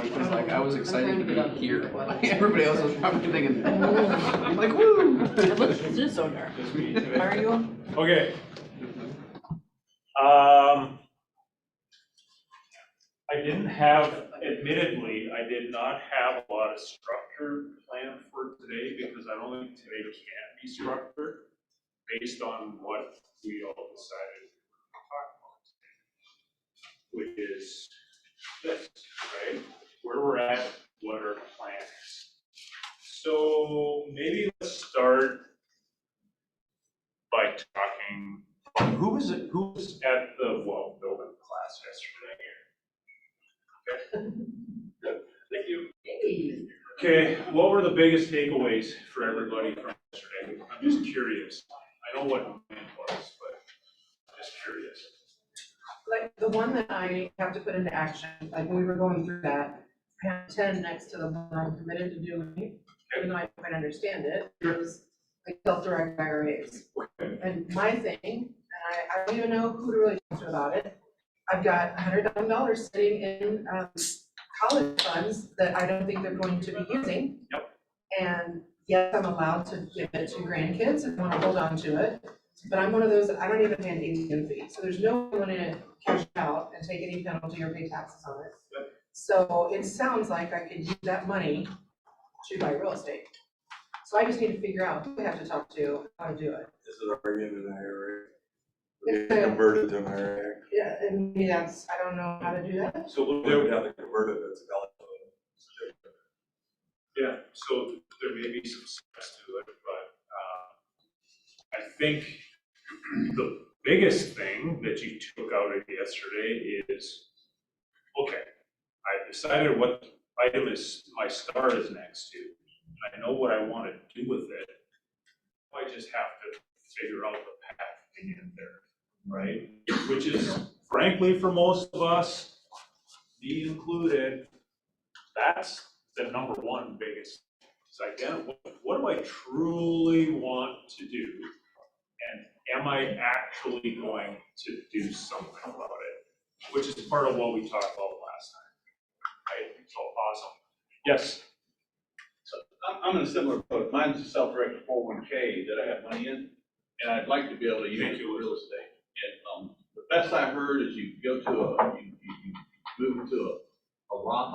Because like I was excited to be here. Everybody else was probably thinking, I'm like, woo! It is so dark. How are you? Okay. I didn't have, admittedly, I did not have a lot of structure planned for today because I don't think today can be structured based on what we all decided to talk about today, which is this, right? Where we're at, what are the plans? So maybe let's start by talking, who was at the well building class yesterday here? Okay. Good. Thank you. Okay, what were the biggest takeaways for everybody from yesterday? I'm just curious. I know what mine was, but I'm just curious. Like the one that I have to put into action, like when we were going through that, I have 10 next to the one I'm committed to doing, even though I don't quite understand it, is like self-directed IRAs. And my thing, and I don't even know who to really talk to about it. I've got $100,000 sitting in college funds that I don't think they're going to be using. Yep. And yes, I'm allowed to give it to grandkids and want to hold on to it. But I'm one of those, I don't even pay an ATM fee. So there's no one to cash out and take any penalty or pay taxes on it. Yep. So it sounds like I could use that money to buy real estate. So I just need to figure out who I have to talk to, how to do it. Is it already in an IRA? It's They a- converted to an IRA. Yeah, and maybe that's, I don't know how to do that. So They would have to convert it, it's valid. yeah, so there may be some steps to it, but I think the biggest thing that you took out of yesterday is, okay, I decided what item is my star is next to. I know what I want to do with it. I just have to figure out the path to get there, right? Which is, frankly, for most of us, me included, that's the number one biggest, is identify what do I truly want to do? And am I actually going to do something about it? Which is part of what we talked about last time, right? So awesome. Yes? I'm in a similar boat. Mine's a self-directed 401k that I have money in, and I'd like to be able to use it for real estate. And the best I've heard is you go to you move into a Roth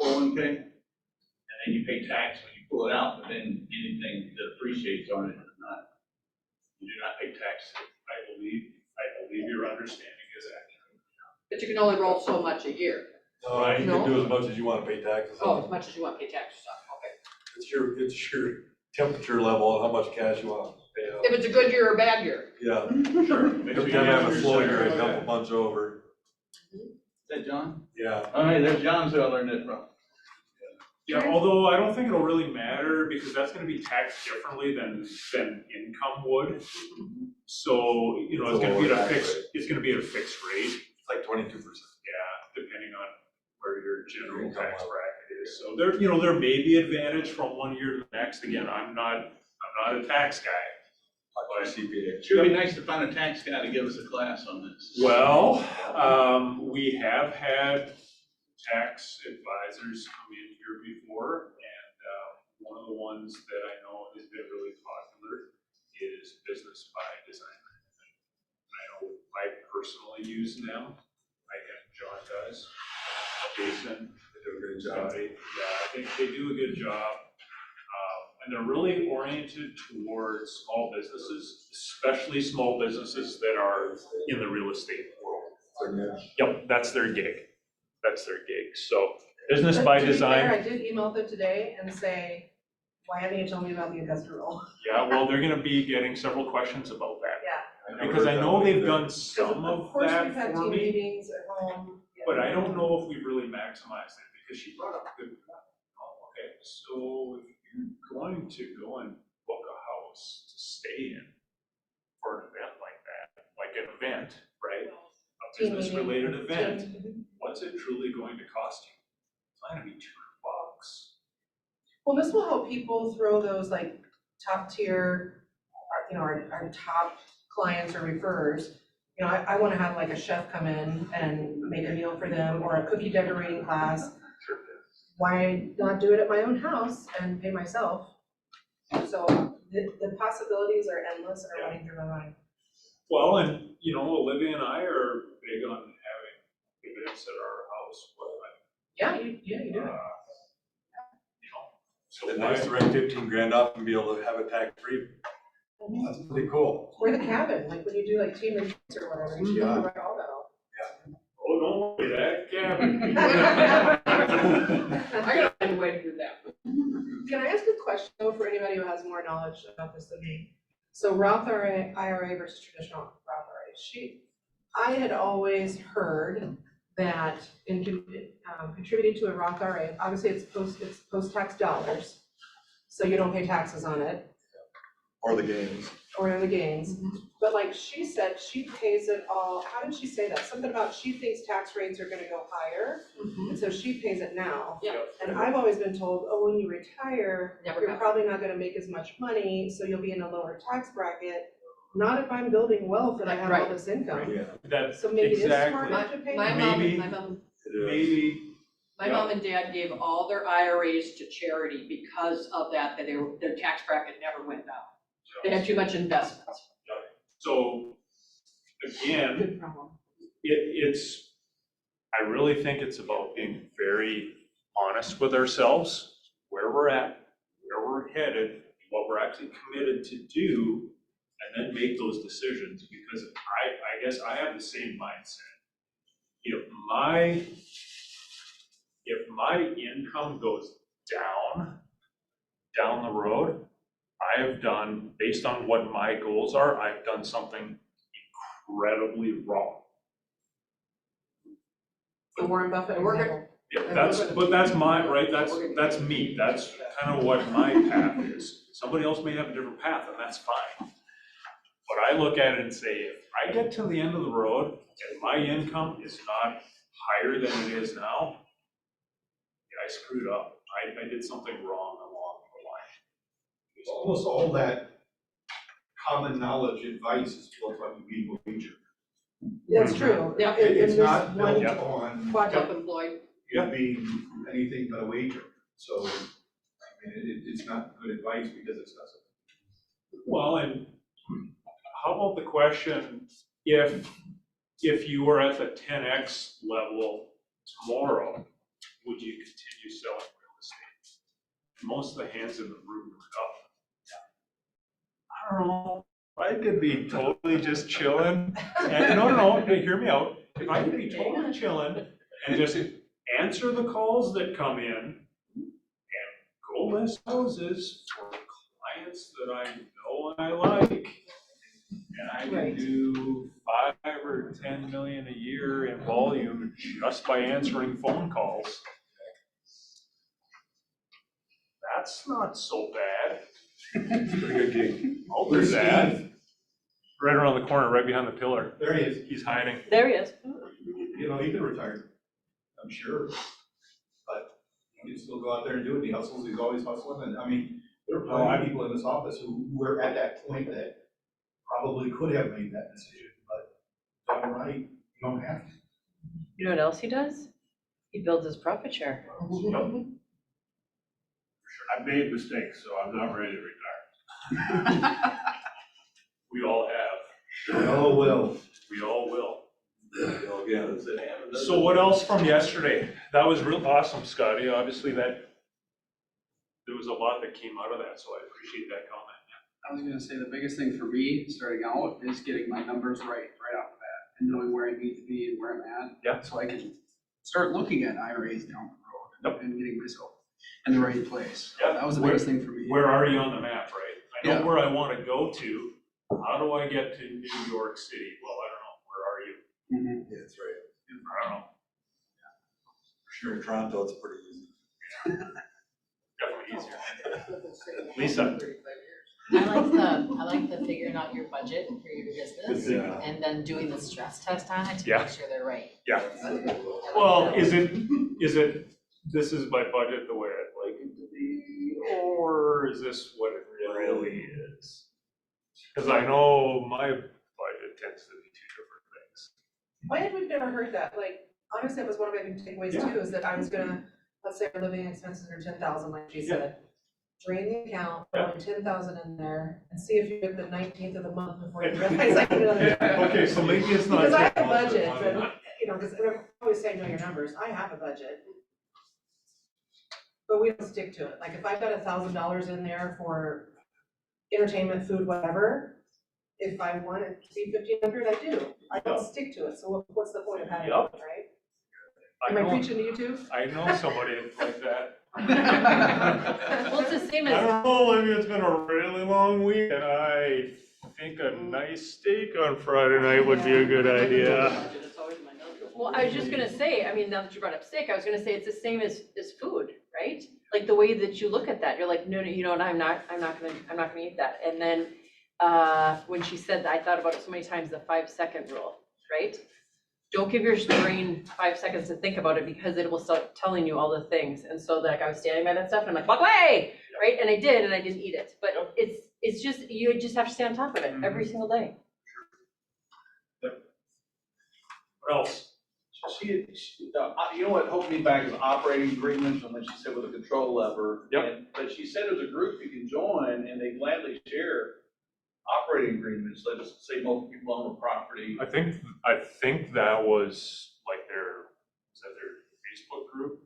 401k, and then you pay tax when you pull it out, but then anything that appreciates on it is not, you do not pay tax. I believe your understanding is accurate. But you can only roll so much a year. Right. You can do as much as you want to pay taxes Oh, as on. much as you want to pay taxes on, okay. It's your temperature level and how much cash you want to pay out. If it's a good year or a bad year. Yeah, Sure. Make sure every you time I have a answer slow yourself. year, a couple months over. Is that John? Yeah. All right, there's John's who I learned it from. Yeah, although I don't think it'll really matter because that's gonna be taxed differently than income would. So, you know, It's it's a gonna be lower at a tax fixed, rate. it's gonna be at a fixed rate, It's like 22%. yeah, depending on where your general Income tax level. bracket is. So there, you know, there may be advantage from one year to the next. Again, I'm not a tax guy. Like CPA. It would be nice to find a tax guy to give us a class on this. Well, we have had tax advisors come in here before, and one of the ones that I know has been really popular is Business by Design. I know I personally use them. I think John does. Jason, They do a great job. Scotty, yeah, I think they do a good job. And they're really oriented towards small businesses, especially small businesses that are in the real estate world. So, yeah. Yep, that's their gig. That's their gig. So Business by To be fair, I Design, did email them today and say, why haven't you told me about the industrial? yeah, well, they're gonna be getting several questions about that. Yeah. never Because I heard know that they've either. done some of course, that we've had for team me, meetings at home. but I don't know if we've really maximized it, because she brought up a good point. Oh, okay, so if you're going to go and book a house to stay in for an event like that, like an event, right? A Team business-related meeting. event, Team- what's it truly going to cost you? It's not gonna be $200. Well, this will help people throw those like top tier, you know, our top clients or referrers. You know, I want to have like a chef come in and make a meal for them, or a cookie decorating class. why not do it at my own house and pay myself? So the possibilities are endless and are running through my mind. Well, and, you know, Olivia and I are big on having events at our house, Yeah, you do it. you know, so It's nice to write 15 grand off and be able to have it tax-free. That's pretty cool. Or the cabin, like when you do like team events or whatever, you should Yeah. write all that off. oh, don't worry, that cabin. I gotta find a way to do that. Can I ask a question though for anybody who has more knowledge about this than me? So Roth IRA versus traditional Roth IRA. I had always heard that in contributing to a Roth IRA, obviously it's post-tax dollars, so you don't pay taxes on it Or the games. or the gains. But like she said, she pays it all. How did she say that? Something about she thinks tax rates are gonna go higher, and so she pays it now. Yeah. And I've always been told, oh, when you retire, Never you're happens. probably not gonna make as much money, so you'll be in a lower tax bracket. Not if I'm building wealth and I have all Right. this income. Yeah. That's So maybe it is smart exactly, not to pay. My Maybe. mom, maybe, my Yeah. mom and dad gave all their IRAs to charity because of that their tax bracket never went down. They had too much investments. so, again, Good problem. I really think it's about being very honest with ourselves, where we're at, where we're headed, what we're actually committed to do, and then make those decisions, because I guess I have the same mindset. If my income goes down the road, I have done, based on what my goals are, I've done something incredibly wrong. The Warren Buffett We're example. Yeah, that's my, right, that's me, that's kind of what my path is. Somebody else may have a different path, and that's fine. But I look at it and say, if I get to the end of the road and my income is not higher than it is now, yeah, I screwed up. I did something wrong along the line. Almost all that common knowledge advice is built on being a wager. That's true. Yeah. In It's this not one built Yep. on quadrant. Self-employed. you being anything but a wager. So, I mean, it's not good advice because it's not. Well, and how about the question, if you were at the 10X level tomorrow, would you continue selling real estate? Most of the hands in the room are up. I don't know, I could be totally just chilling, and no, hey, hear me out. If I could be totally chilling and just answer the calls that come in and go list houses for clients that I know I like, and I can Right. do 5 or 10 million a year in volume just by answering phone calls. That's not so bad. Pretty good gig. I'll do Where's that. Steve? Right around the corner, right behind the pillar. There he is. He's hiding. There he is. You know, he can retire, I'm sure. But he can still go out there and do it. He hustles, he's always hustling. And I mean, there are plenty of people in this office who were at that point that probably could have made that decision, but done right, you don't have to. You know what else he does? He builds his profit share. I made mistakes, so I'm not ready to retire. We all have. Oh, well. We all will. Again, So what else from yesterday? That was real awesome, Scotty. Obviously there was a lot that came out of that, so I appreciate that comment. I was gonna say, the biggest thing for me, starting out, is getting my numbers right off the bat, and knowing where I need to be and where I'm at. Yeah. So I can start looking at IRAs down the road and getting myself in the right place. Yeah. That was the biggest thing for me. Where are you on the map, right? I know Yeah. where I want to go to. How do I get to New York City? Well, I don't know. Where are you? Mhm. yeah, that's right. I don't know. For sure, in Toronto, it's pretty easy. Definitely easier. Lisa. I like the figuring out your budget for your business Yeah. and then doing the stress test on it to Yeah. make sure they're right. Yeah. I like Well, that. is it, this is my budget the way I'd like it to be, or is this what it really is? Because I know my budget tends to be two different things. Why had we never heard that? Like, honestly, that was one of my big takeaways too, is that I was gonna, let's say our living expenses are 10,000, like she said. Drain the account, put only 10,000 in there, and see if you get the 19th of the month before you realize I need another. Okay, so maybe it's not. Because I have a 10,000, budget, but- but, you know, because I always say know your numbers, I have a budget. But we don't stick to it, like if I've got $1,000 in there for entertainment, food, whatever, if I want it to be 1,500, I do, I don't stick to it, so what's the point of having it, Yup. right? I Am I know, preaching to you too? I know somebody like that. Well, it's the same I as, don't know, maybe it's been a really long week, and I think a nice steak on Friday night would be a good idea. It's always my number. well, I was just gonna say, I mean, now that you brought up steak, I was gonna say it's the same as food, right? Like the way that you look at that, you're like, no, you know, and I'm not gonna eat that. And then, when she said that, I thought about it so many times, the 5-second rule, right? Don't give your brain 5 seconds to think about it because it will start telling you all the things. And so like I was standing by that stuff and I'm like, walk away, right? And I did, and I didn't eat it. But it's just, you just have to stay on top of it every single day. What else? You know what holds me back is operating agreements, and then she said with a control lever. Yep. But she said there's a group you can join, and they gladly share operating agreements, let's say multiple people own a property. I think that was like is that their Facebook group?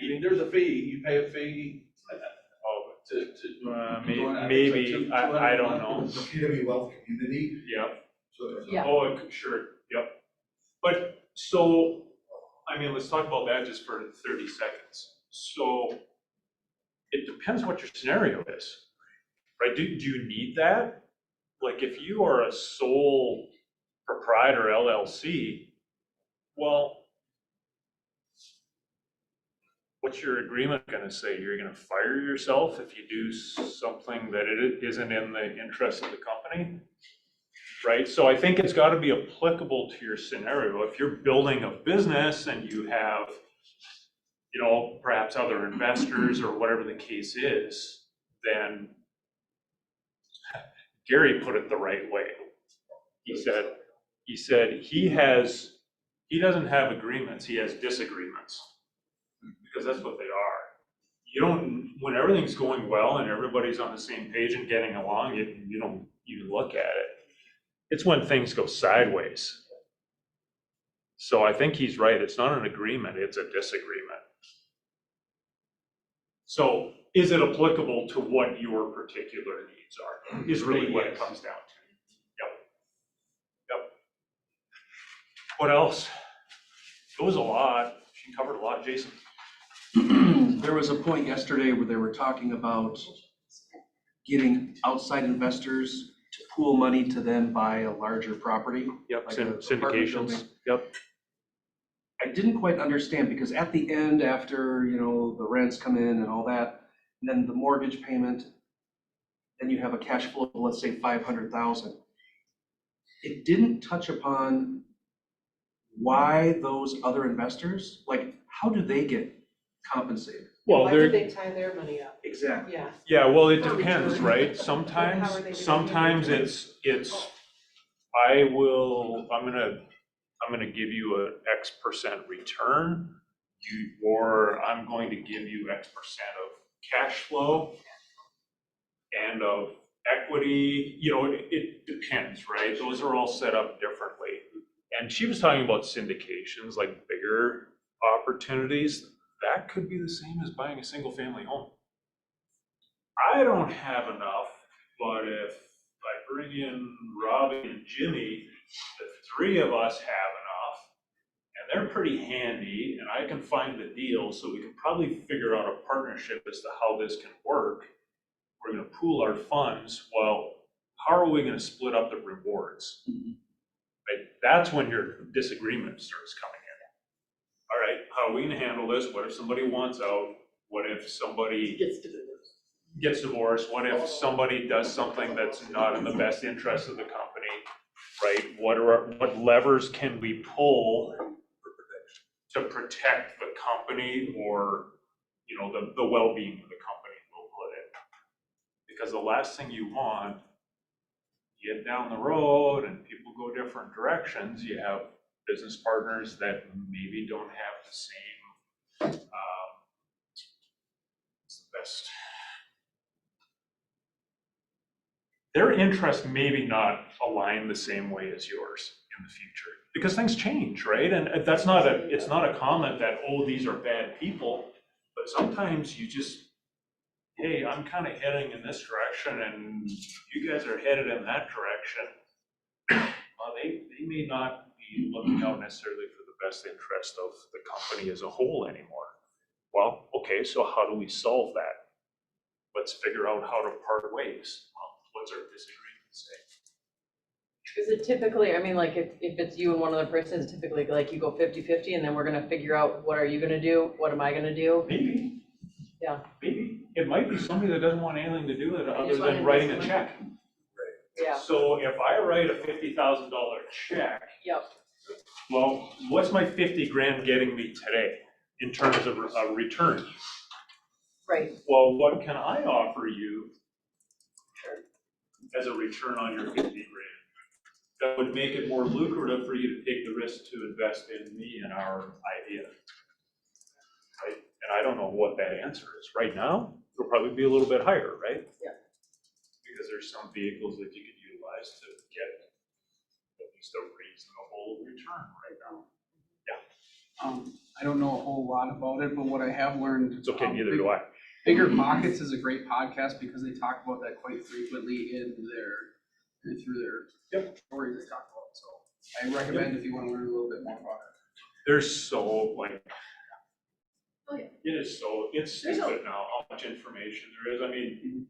Maybe? There's a fee, you pay a fee Oh, to. join. I think maybe, it's like I don't $200 know. The PW Wealth Community, Yeah. so. Yeah. Oh, sure, yep. But, so, I mean, let's talk about that just for 30 seconds. So, it depends what your scenario is, right? Do you need that? Like, if you are a sole proprietor LLC, well, what's your agreement gonna say? You're gonna fire yourself if you do something that it isn't in the interest of the company? Right, so I think it's gotta be applicable to your scenario. If you're building a business and you have, you know, perhaps other investors or whatever the case is, then Gary put it the right way. He said he doesn't have agreements, he has disagreements. Because that's what they are. You don't, when everything's going well and everybody's on the same page and getting along, you don't even look at it. It's when things go sideways. So I think he's right, it's not an agreement, it's a disagreement. So is it applicable to what your particular needs are, is really what it comes down to. Yep. What else? It was a lot, she covered a lot, Jason. There was a point yesterday where they were talking about getting outside investors to pool money to then buy a larger property. Yep, Like a apartment syndications, building. yep. I didn't quite understand because at the end, after, you know, the rents come in and all that, and then the mortgage payment, then you have a cash flow of, let's say, 500,000. It didn't touch upon why those other investors, like, how do they get compensated? Well, Why they're, would they tie their money up? Exactly. Yeah. yeah, well, it For depends, return. right? How Sometimes, are they gonna sometimes do it? it's, I'm gonna give you an X% return, or I'm going to give you X% of cash flow and of equity, you know, it depends, right? Those are all set up differently. And she was talking about syndications, like bigger opportunities. That could be the same as buying a single family home. I don't have enough, but if I bring in Robbie and Jimmy, the three of us have enough, and they're pretty handy, and I can find the deal, so we can probably figure out a partnership as to how this can work. We're gonna pool our funds. Well, how are we gonna split up the rewards? Right? That's when your disagreement starts coming in. All right, how are we gonna handle this? What if somebody wants out? What if somebody gets divorced? What if somebody does something that's not in the best interest of the company, right? What levers can we pull to protect the company or, you know, the well-being of the company, we'll put it. Because the last thing you want, you get down the road and people go different directions, you have business partners that maybe don't have the same best? Their interests maybe not align the same way as yours in the future, because things change, right? And that's not it's not a comment that, oh, these are bad people, but sometimes you just, hey, I'm kind of heading in this direction and you guys are headed in that direction. Well, they may not be looking out necessarily for the best interest of the company as a whole anymore. Well, okay, so how do we solve that? Let's figure out how to part ways. What's our disagreement say? Is it typically, I mean, like, if it's you and one other person, is it typically like you go 50-50 and then we're gonna figure out what are you gonna do, what am I gonna do? Maybe. Yeah. Maybe. It might be somebody that doesn't want anything to do with it other just want than to writing a invest check. Yeah, So if I write a $50,000 check, yep, well, what's my 50 grand getting me today in terms of a return? right. Well, what can I offer you as a return on your 50 grand? That would make it more lucrative for you to take the risk to invest in me and our idea. Right? And I don't know what that answer is. Right now, it'll probably be a little bit higher, right? Yeah. Because there's some vehicles that you could utilize to get at least a reasonable return right now. I don't know a whole lot about it, but what I have learned. It's okay, neither do I. Bigger Pockets is a great podcast because they talk about that quite frequently through their stories they talk about. So I recommend if you want to learn a little bit more about it. There's so, like, Oh, yeah. it's stupid now how much information there is. I mean,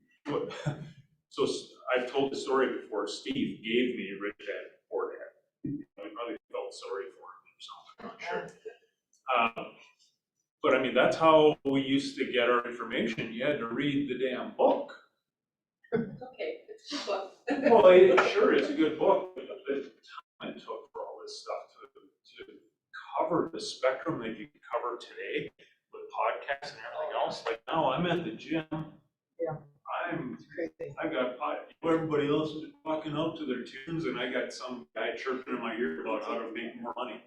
so I've told the story before. Steve gave me Rich Dad Poor Dad. I probably felt sorry for him or something, I'm not sure. But I mean, that's how we used to get our information. You had to read the damn book. Okay, it's a good book. Well, it sure is a good book, but the time it took for all this stuff to cover the spectrum that you can cover today with podcasts and everything else. Like now I'm at the gym. Yeah. I've got everybody else is walking up to their tunes and I got some guy chirping in my ear about how to make more money.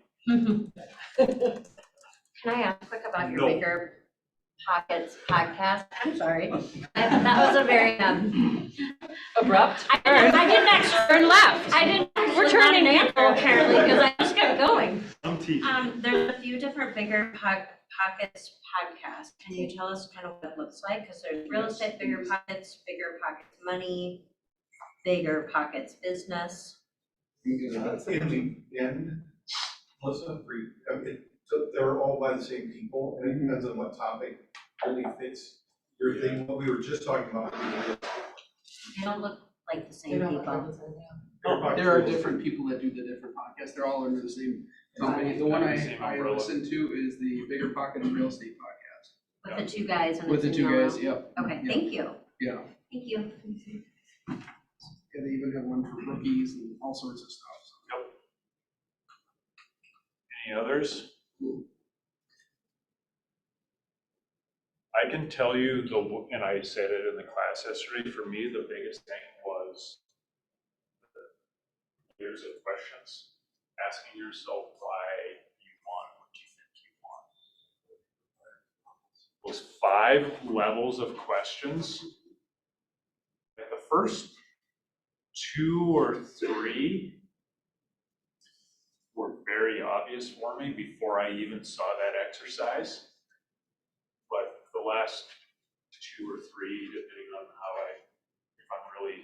Can I ask quick about your No. Bigger Pockets podcast? I'm sorry. That was a very, Abrupt. I didn't actually. Turn left. I didn't actually We're turning not an answer apparently, because I just kept going. I'm teasing. There's a few different Bigger Pockets podcasts. Can you tell us kind of what it looks like? Because there's real estate Bigger Pockets money, Bigger Pockets business. In the end, Melissa, so they're all by the same people, and it depends on what topic really fits your thing, what we were just talking about. They don't look like the They same don't look people. like the same, yeah. There are different people that do the different podcasts. They're all under the same company. The one I listen to is the Bigger Pockets Real Estate Podcast. With the two guys and With the it's in two yellow. guys, yep. Okay, Yep. thank you. Yeah. Thank you. Yeah, they even have one for rookies and all sorts of stuff. Any others? I can tell you and I said it in the class yesterday, for me, the biggest thing was years of questions, asking yourself why you want what you think you want. Those 5 levels of questions, like the first 2 or 3 were very obvious for me before I even saw that exercise. But the last 2 or 3, depending on if I'm really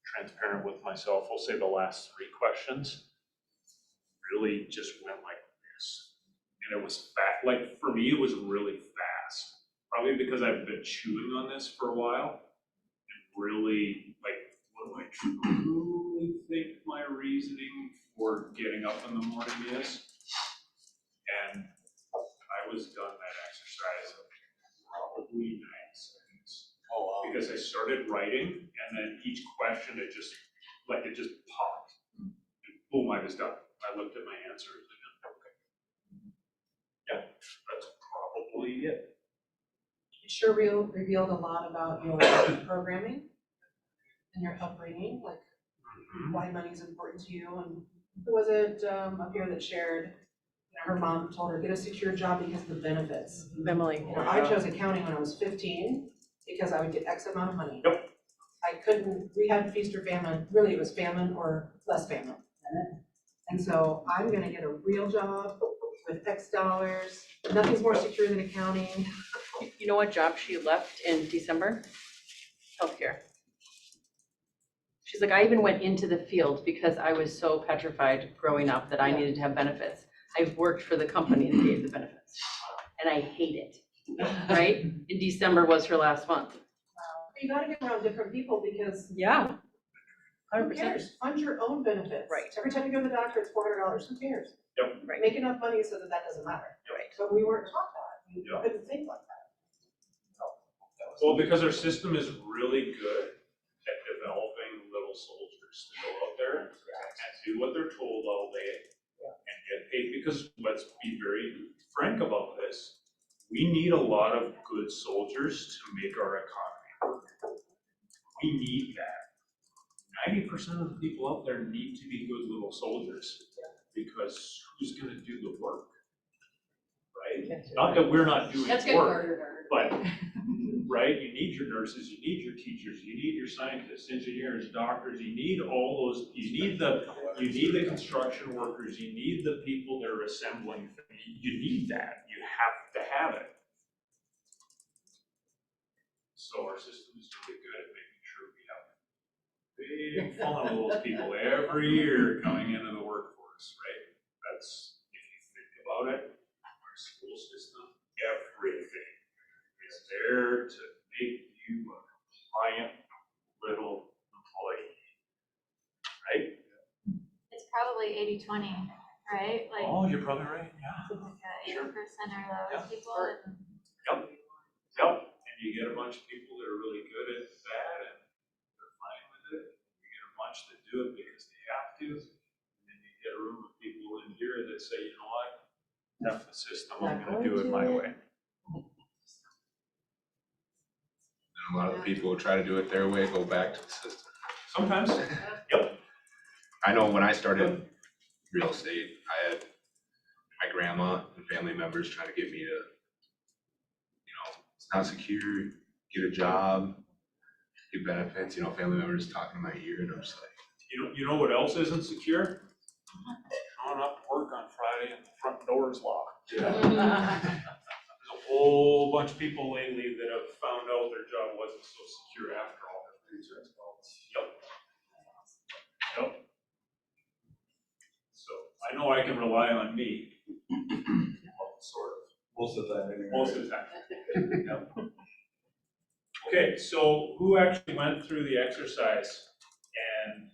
transparent with myself, we'll say the last 3 questions really just went like this. And it was fast, like for me, it was really fast. Probably because I've been chewing on this for a while and really like, what do I truly think my reasoning for getting up in the morning is? And I was done that exercise in probably 9 seconds. Oh, wow. Because I started writing and then each question, it just popped. And boom, I was done. I looked at my answers and okay. Yeah, that's probably it. It sure revealed a lot about your programming and your upbringing, like why money's important to you. And who was it up here that shared, her mom told her, get a secure job because of the benefits. Emily. You know, I chose accounting when I was 15, because I would get X amount of money. Yep. I couldn't, we had feast or famine, really it was famine or less famine. And so I'm gonna get a real job with X dollars, nothing's more secure than accounting. You know what job she left in December? Healthcare. She's like, I even went into the field because I was so petrified growing up that I needed to have benefits. I've worked for the company that gave the benefits, and I hate it, right? In December was her last month. You gotta get around different people because Yeah. who cares? Fund your own benefits. Right. Every time you go to the doctor, it's $400, who cares? Yep. Right. Make enough money so that that doesn't matter. Right. But we weren't taught that, we Yeah. couldn't think like that. Well, because our system is really good at developing little soldiers to go out there and do what they're told all day and get paid, because let's be very frank about this. We need a lot of good soldiers to make our economy work. We need that. 90% of the people out there need to be good little soldiers, because who's gonna do the work? Right? Not that we're not doing That's getting work, harder and harder. but right? You need your nurses, you need your teachers, you need your scientists, engineers, doctors, you need all those, you need the construction workers, you need the people that are assembling, you need that, you have to have it. So our system is really good at making sure we have a big funnel of those people every year coming into the workforce, right? That's, if you think about it, our school system, everything is there to make you a compliant little employee, right? It's probably 80-20, right? Like, Oh, you're probably right, yeah. 80% are those people and. Yep, and you get a bunch of people that are really good at that and they're fine with it. You get a bunch that do it because they have to. And then you get a room of people in here that say, you know what? F the system, I'm gonna do it my way. And a lot of the people who try to do it their way go back to the system. Sometimes, yep. I know when I started real estate, I had my grandma and family members trying to get me to, it's not secure, get a job, get benefits, family members talking in my ear, and I'm just like. You know what else isn't secure? Showing up to work on Friday and the front door is locked. There's a whole bunch of people lately that have found out their job wasn't so secure after all. Yep. So I know I can rely on me. Well, sort of. Most of the time, anyway. Most of the time. Yep. Okay, so who actually went through the exercise and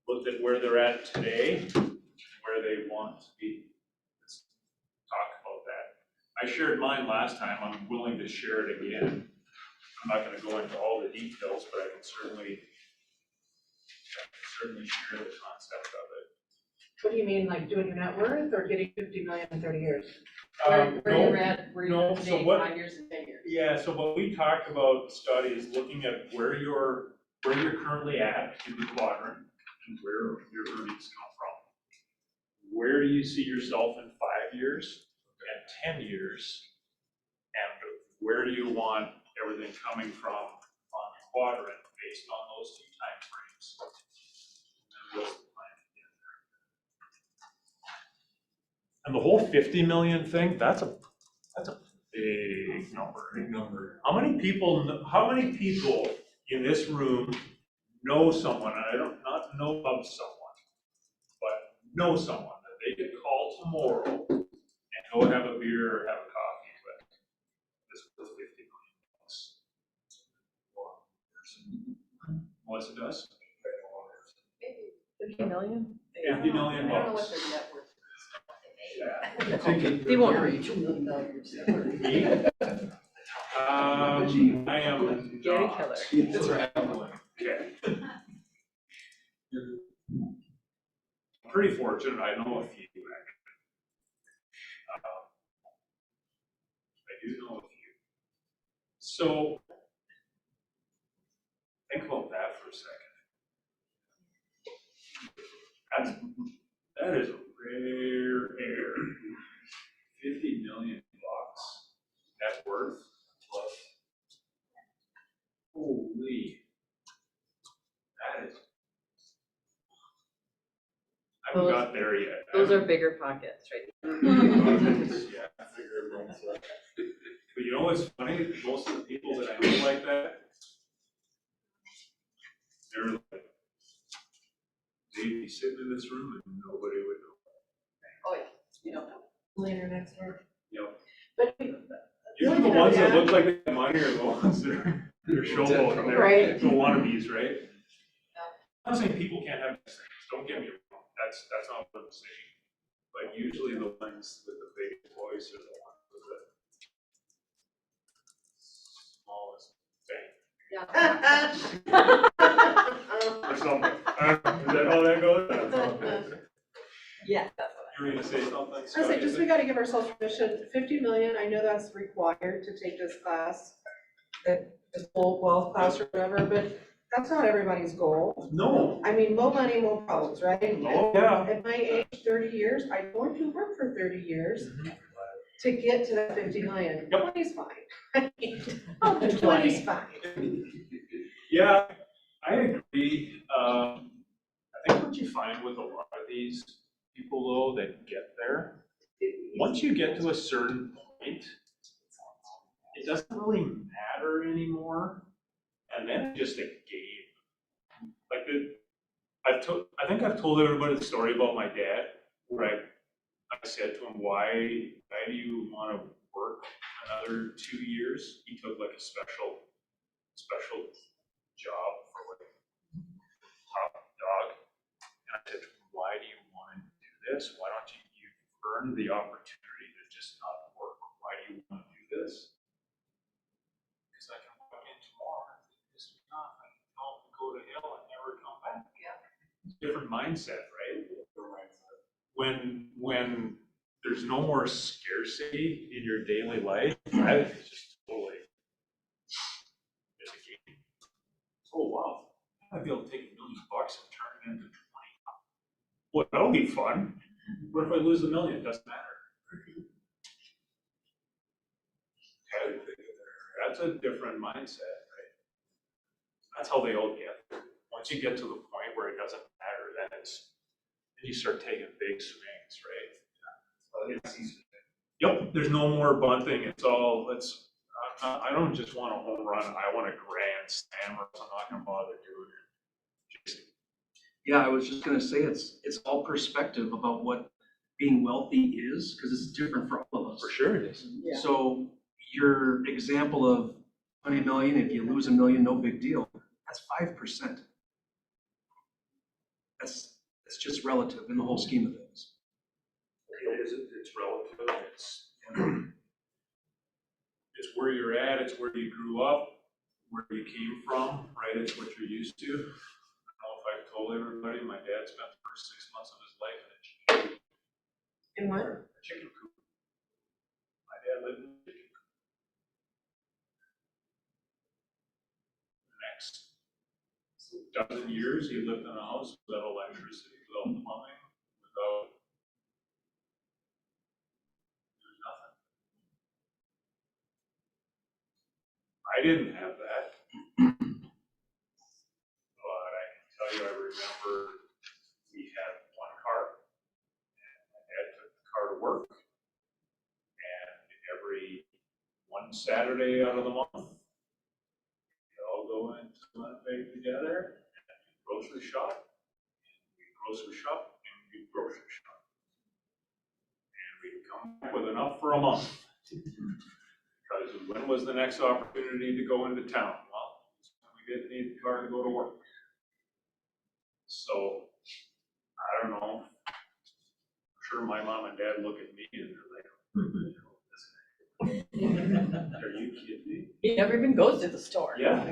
looked at where they're at today, where they want to be? Let's talk about that. I shared mine last time. I'm willing to share it again. I'm not going to go into all the details, but I can certainly share the concept of it. What do you mean, like doing your net worth or getting 50 million in 30 years? Where you're at, where no, you're so today, what- 5 years and 10 years. Yeah, so what we talked about, Scotty, is looking at where you're currently at in the quadrant and where your earnings come from. Where do you see yourself in 5 years and 10 years? And where do you want everything coming from on the quadrant based on those two timeframes? And what's the plan to get there? And the whole 50 million thing, that's a big number. Big number. How many people in this room know someone, and I don't not know of someone, but know someone that they could call tomorrow and go have a beer or have a coffee with? This was $50 million. What's it does? 50 million? $50 million. I don't know what their net worth is. They won't reach. Me? I am Gary not. Killer. That's right. Okay. I'm pretty fortunate, I know a few actually. I do know a few. So, think about that for a second. That is a rare air. 50 million bucks net worth plus Those are bigger pockets, right? Yeah. But you know what's funny? Most of the people that I know like that, they're like, they'd be sitting in this room and nobody would know. Oh, yeah. Later next door. Yep. But Usually the ones that look like they have money are the ones that are, they're showboating, Right. they're wannabes, right? I'm not saying people can't have these things, don't get me wrong, that's not what I'm saying. But usually the ones with the biggest voice are the ones with the smallest thing. Or something. Is that how that goes? I don't know. Yeah, that's what You were gonna say something? I say, just we gotta give ourselves permission, 50 million, I know that's required to take this class, that this whole wealth class or whatever, but that's not everybody's goal. No. I mean, more money, more problems, right? Oh, yeah. At my age, 30 years, I'm going to work for 30 years to get to that 50 million. 20's fine. Oh, 20's fine. Yeah, I agree. I think what you find with a lot of these people though that get there, once you get to a certain point, it doesn't really matter anymore. And then it's just a game. Like I think I've told everybody the story about my dad, where I said to him, why do you want to work another 2 years? He took like a special job for like top dog. And I said, why do you want to do this? Why don't you've earned the opportunity to just not work? Why do you want to do this? Because I can walk in tomorrow and think this is not, I can go to hell and never come back. Yeah. Different mindset, right? When there's no more scarcity in your daily life, I think it's just totally, it's a game. Oh, wow. I'd be able to take $1 million and turn it into 20. Well, that'll be fun. What if I lose $1 million? Doesn't matter. That's a different mindset, right? That's how they all get. Once you get to the point where it doesn't matter, then you start taking big swings, right? Yep, there's no more bunting. It's all, I don't just want a home run. I want a grand slam, or I'm not gonna bother doing it. Jason. Yeah, I was just gonna say, it's all perspective about what being wealthy is, because it's different for all of us. For sure it is. Yeah. So your example of 20 million, if you lose $1 million, no big deal, that's 5%. That's just relative in the whole scheme of things. It's relative, it's where you're at, it's where you grew up, where you came from, right? It's what you're used to. I don't know if I've told everybody, my dad spent the first 6 months of his life in a chicken coop. In what? A chicken coop. My dad lived in a chicken coop. The next dozen years, he lived in a house without electricity, without plumbing, without, there's nothing. I didn't have that. But I can tell you, I remember we had one car. And my dad took the car to work. And every one Saturday out of the month, we all go into Winnipeg together and we grocery shop. And we grocery shop and we grocery shop. And we'd come back with enough for a month. Because when was the next opportunity to go into town? Well, we didn't need the car to go to work. So, I don't know. I'm sure my mom and dad look at me and they're like, are you kidding me? He never even goes to the store. Yeah.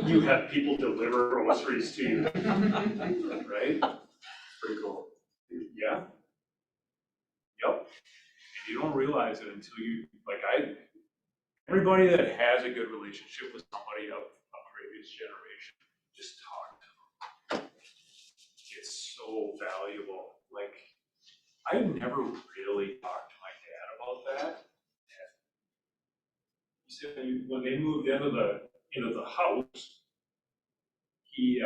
You have people deliver groceries to you. Right? Pretty cool. Yeah. Yep. And you don't realize it until you, everybody that has a good relationship with somebody of a previous generation, just talk to them. It's so valuable. Like, I never really talked to my dad about that. He said when they moved into the house, he,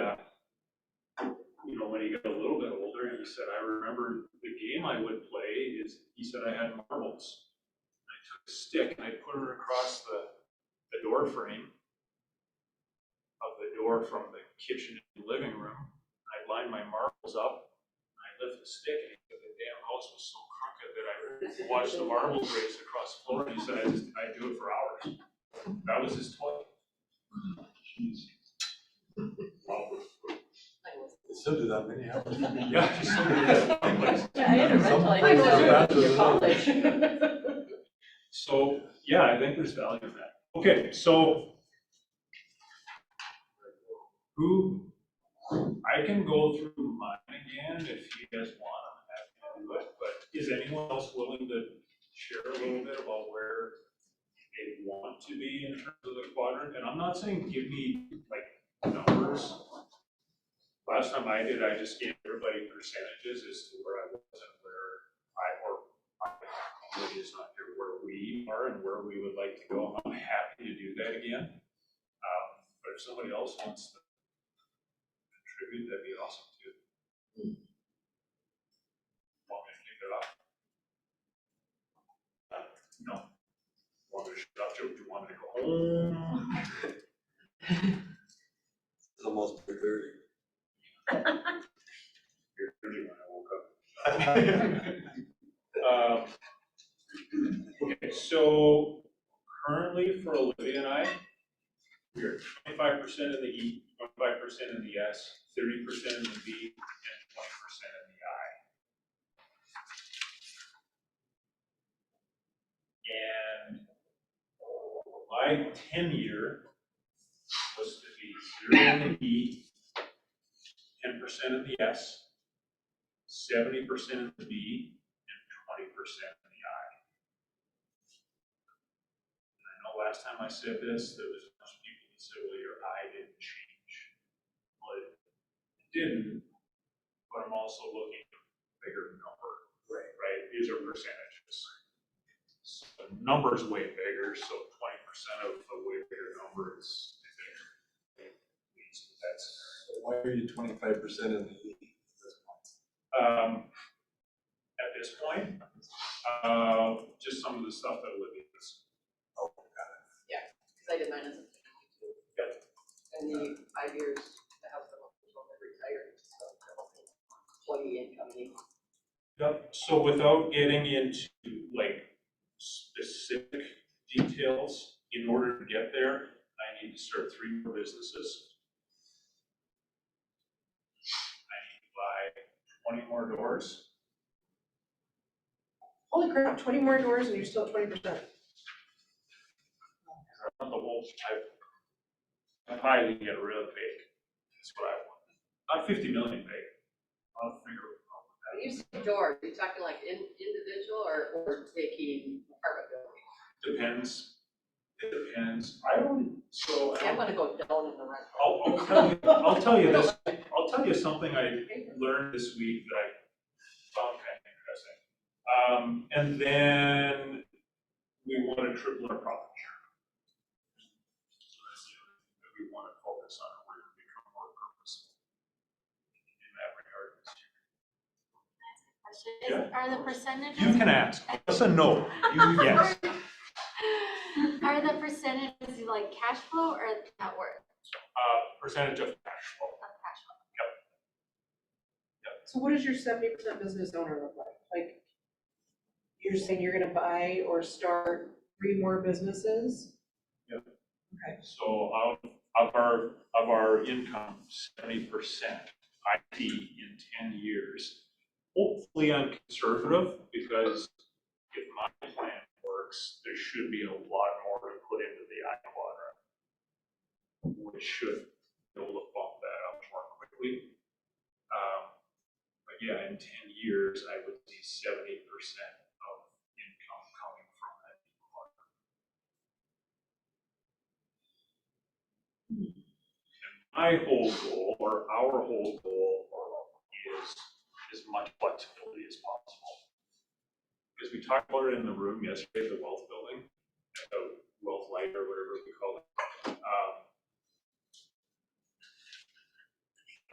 when he got a little bit older, he said, I remember the game I would play is, he said I had marbles. I took a stick and I put it across the door frame of the door from the kitchen to the living room. I'd line my marbles up, and I'd lift the stick, and the damn house was so crooked that I watched the marbles race across the floor, and he said, I'd do it for hours. That was his toy. Still do that many hours. Yeah, he still did that someplace. Yeah, I had a rental, I Some- did that some- in college. So, yeah, I think there's value in that. Okay, so I can go through mine again if you guys want, I'm happy to do it, but is anyone else willing to share a little bit about where they want to be in terms of the quadrant? And I'm not saying give me like numbers. Last time I did, I just gave everybody percentages as to where I was and where really is not here, where we are and where we would like to go. I'm happy to do that again. But if somebody else wants to contribute, that'd be awesome too. Want me to kick it off? No. Want me to shut up, Joe? Do you want me to go home? It's almost 3:30. You're 30 when I woke up. Okay, so currently for Olivia and I, we are 25% in the E, 25% in the S, 30% in the V, and 20% in the I. And my 10-year was to be 0 in the E, 10% in the S, 70% in the V, and 20% in the I. And I know last time I said this, there was a bunch of people that said, well, your I didn't change. Well, it didn't, but I'm also looking at a bigger number, right? These are percentages. So the number's way bigger, so 20% of a way bigger number is bigger. That's So why are you 25% in the E? at this point, just some of the stuff that Olivia does. Oh, got it. Because I did mine as a family too. Yep. And the 5 years, the house that was retired, so employee income. Yep, so without getting into like specific details, in order to get there, I need to start 3 more businesses. I need to buy 20 more doors. Holy crap, 20 more doors and you're still at 20%. I want the whole, I'm highly get real big, that's what I want. Not 50 million big, I'll figure it out. When you say door, are you talking like individual or taking apartment building? Depends, it depends, I don't, so. See, I'm gonna go down in the rent. I'll tell you this, I'll tell you something I learned this week that I found kind of interesting. And then we want to triple our profit share. So that's the other thing that we want to focus on, and we're going to become more purposeful in that regard this year. Question is, are the percentages? You can ask, listen, no, you, yes. Are the percentages like cash flow or net worth Percentage of cash flow. of cash flow? So what does your 70% business owner look like? Like, you're saying you're gonna buy or start 3 more businesses? Yep. Okay. So of our income, 70% IT in 10 years. Hopefully I'm conservative, because if my plan works, there should be a lot more to put into the I quadrant, which should be able to bump that up more quickly. But yeah, in 10 years, I would see 70% of income coming from that quadrant. My whole goal, or our whole goal, is as much flexibility as possible. Because we talked about it in the room yesterday, the wealth building, the wealth light or whatever we call it.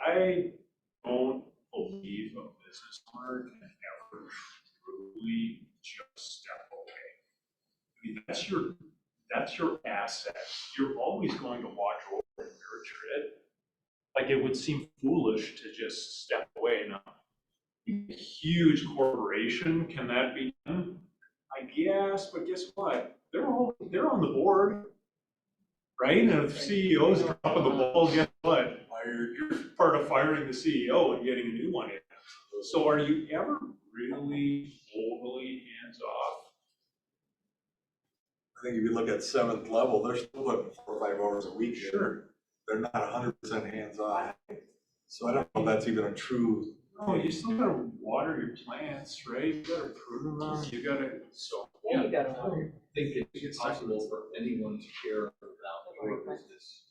I don't believe a business customer can ever truly just step away. I mean, that's your asset. You're always going to watch over and nurture it. Like, it would seem foolish to just step away. Now, a huge corporation, can that be done? I guess, but guess what? They're on the board, right? And if CEO's dropping the ball, guess what? You're part of firing the CEO and getting a new one in. So are you ever really totally hands off? I think if you look at 7th level, they're still putting 4 or 5 hours a week. Sure. They're not 100% hands-on. So I don't know if that's even a true. No, you still gotta water your plants, right? You gotta prune them, you gotta, so. Yeah, you gotta water. I think it's possible for anyone to care about your business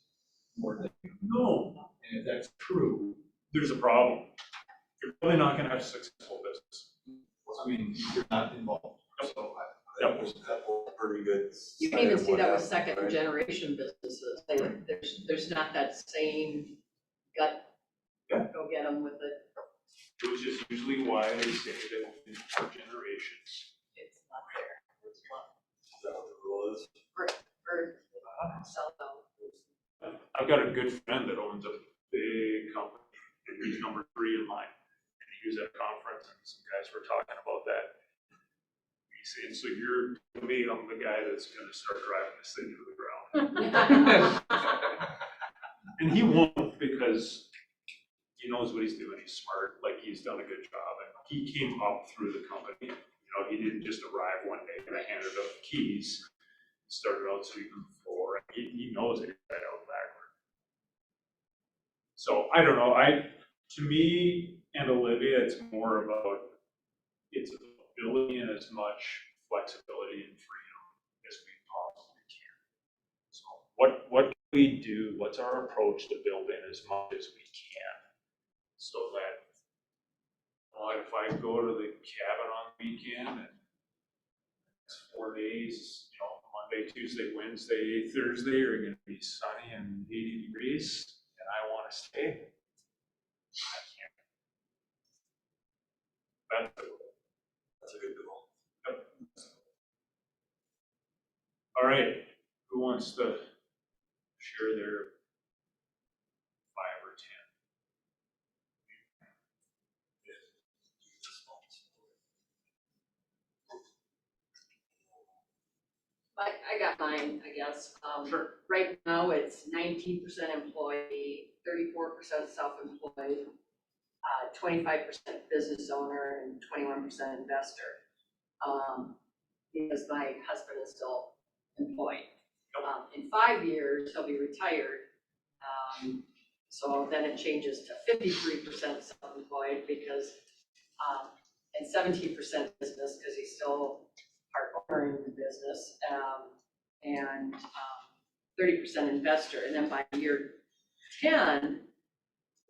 more than, No, and if that's true, there's a problem. You're probably not gonna have a successful business. I mean, you're not involved. So I think there's a couple of pretty good. You can even see that with right? second generation businesses, there's not that same gut, Yeah. go get them with it. Which is usually why they say that in 4 generations. It's not there. It's not. Is that what the rule is? Or cell phone. I've got a good friend that owns a big company, and he's number 3 in line. And he was at a conference, and some guys were talking about that. He's saying, so you're, to me, I'm the guy that's gonna start driving this thing to the ground. And he won't, because he knows what he's doing, he's smart, like, he's done a good job, and he came up through the company. You know, he didn't just arrive one day and I handed him the keys, started out sweeping the floor, and he knows it inside out and backward. So, I don't know, to me and Olivia, it's more about, it's about building in as much flexibility and freedom as we possibly can. So, what can we do, what's our approach to build in as much as we can? So that, if I go to the cabin on the weekend and it's 4 days, Monday, Tuesday, Wednesday, Thursday are gonna be sunny and 80 degrees, and I wanna stay, I can't. That's a good goal. Yep. All right, who wants to share their 5 or 10? I got mine, I guess. Sure. Right now, it's 19% employee, 34% self-employed, 25% business owner, and 21% investor. Because my husband is still employed. In 5 years, he'll be retired. So then it changes to 53% self-employed because, and 17% business because he's still part owner in the business, and 30% investor. And then by year 10,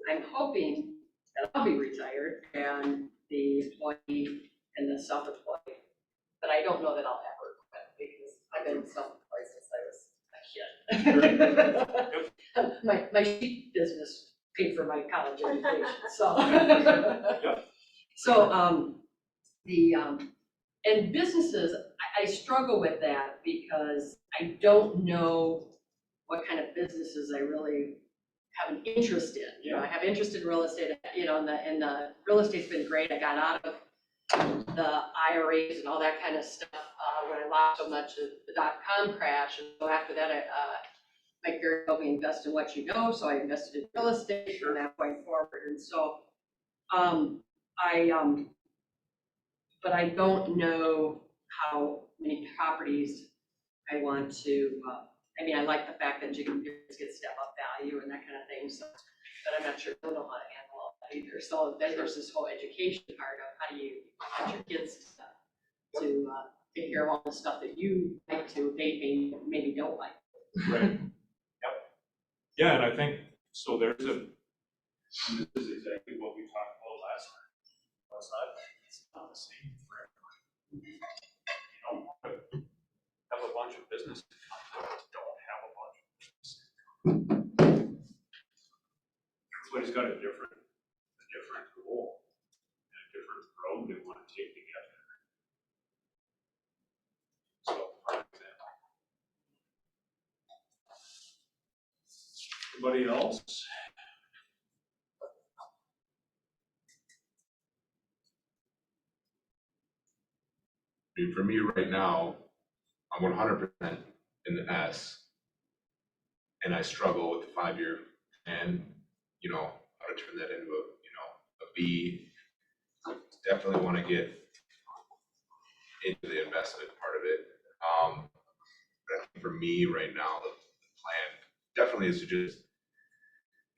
I'm hoping that I'll be retired and the employee and the self-employed. But I don't know that I'll ever quit because I've been self-employed since I was a kid. My sheep business paid for my college education, so. So, and businesses, I struggle with that because I don't know what kind of businesses I really have an interest in. I have interest in real estate, and the real estate's been great. I got out of the IRAs and all that kind of stuff when I lost so much of the .com crash. And so after that, my parents told me invest in what you know, so I invested in real estate from that point forward. And so, but I don't know how many properties I want to, I like the fact that you can get step up value and that kind of thing, so, but I'm not sure, I don't know how to handle all that either. So then there's this whole education part of how do you get your kids to take care of all the stuff that you like to, they maybe don't like. Right. Yep. Yeah, and I think, so there's and this is exactly what we talked about last time. It's not the same for everyone. You don't want to have a bunch of business accounts that don't have a bunch of business accounts. Everybody's got a different goal and a different Anybody else? I mean, for me right now, I'm 100% in the S. And I struggle with the 5-year plan, you know, how to turn that into a, you know, a B. Definitely want to get into the investment part of it. But I think for me right now, the plan definitely is to just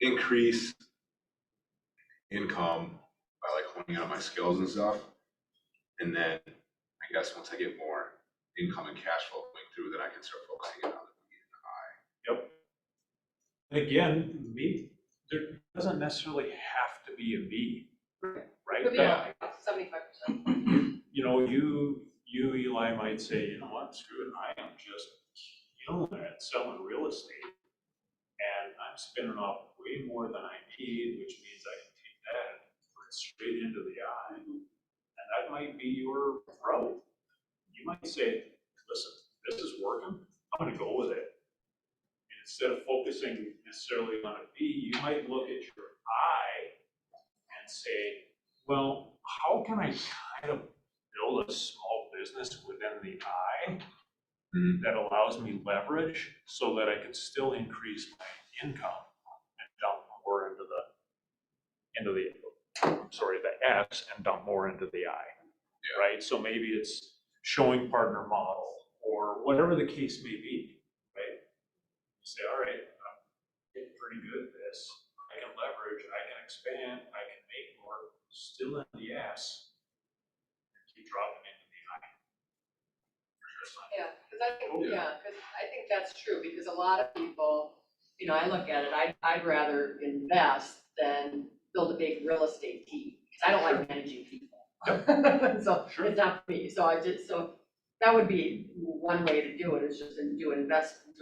increase income by like honing out my skills and stuff. And then I guess once I get more income and cash flow coming through, then I can start focusing on the B and the I. Yep. And again, B, there doesn't necessarily have to be a B, right? Could be That- 75%. You know, you, Eli, might say, you know what, screw it, I am just killing it at selling real estate. And I'm spinning off way more than I need, which means I can take that and put it straight into the I. And that might be your route. You might say, listen, this is working, I'm gonna go with it. And instead of focusing necessarily on a B, you might look at your I and say, well, how can I kind of build a small business within the I that allows me leverage so that I can still increase my income and dump more into the S and dump more into the I, right? So maybe it's showing partner model or whatever the case may be, right? You say, all right, I'm getting pretty good at this. I can leverage, I can expand, I can make more, still in the S, and keep dropping into the I. Yeah, because I think that's true, because a lot of people, you know, I look at it, I'd rather invest than build a big real estate team, because I don't like managing people. So it's not for me, so that would be one way to do it, is just to do an investing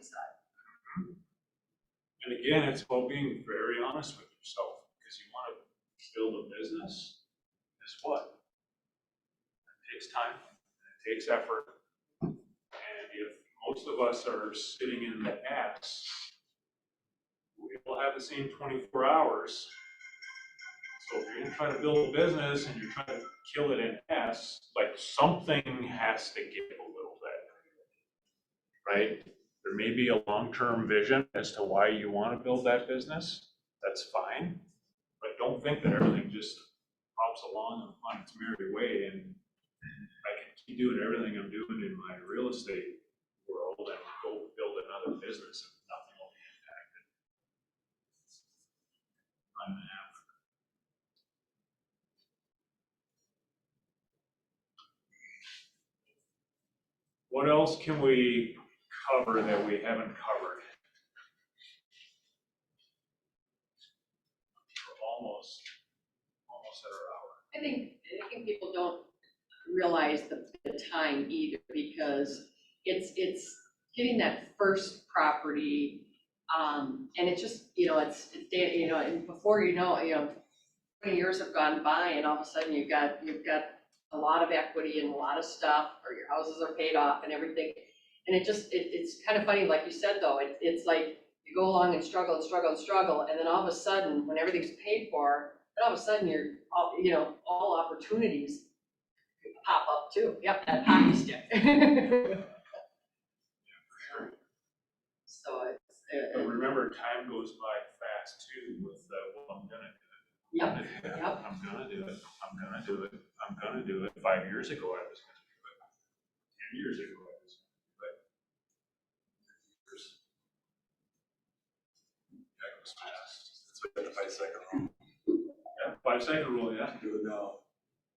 side. And again, it's about being very honest with yourself, because you want to build a business. Guess what? It takes time, it takes effort. And if most of us are sitting in the S, we all have the same 24 hours. So if you're gonna try to build a business and you're trying to kill it in S, like something has to give a little bit, right? There may be a long-term vision as to why you want to build that business. That's fine, but don't think that everything just pops along on its merry way and I can keep doing everything I'm doing in my real estate world and go build another business and nothing will be impacted. I'm an app. What else can we cover that we haven't covered? We're almost at our hour. I think people don't realize the time either, because it's getting that first property, and it's just, it's, and before you know, 20 years have gone by and all of a sudden you've got a lot of equity and a lot of stuff, or your houses are paid off and everything. And it's kind of funny, like you said though, it's like you go along and struggle and struggle and struggle, and then all of a sudden, when everything's paid for, then all of a sudden you're, all opportunities pop up too. Yep, that hockey stick. So But remember, time goes by fast too with well, I'm gonna do it. Yep, I'm gonna do it. I'm gonna do it. I'm gonna do it. 5 years ago, I was gonna do it. 10 years ago, I was gonna do it. That goes fast. That's what the 5-second rule. Yeah, 5-second rule, yeah. Do it now.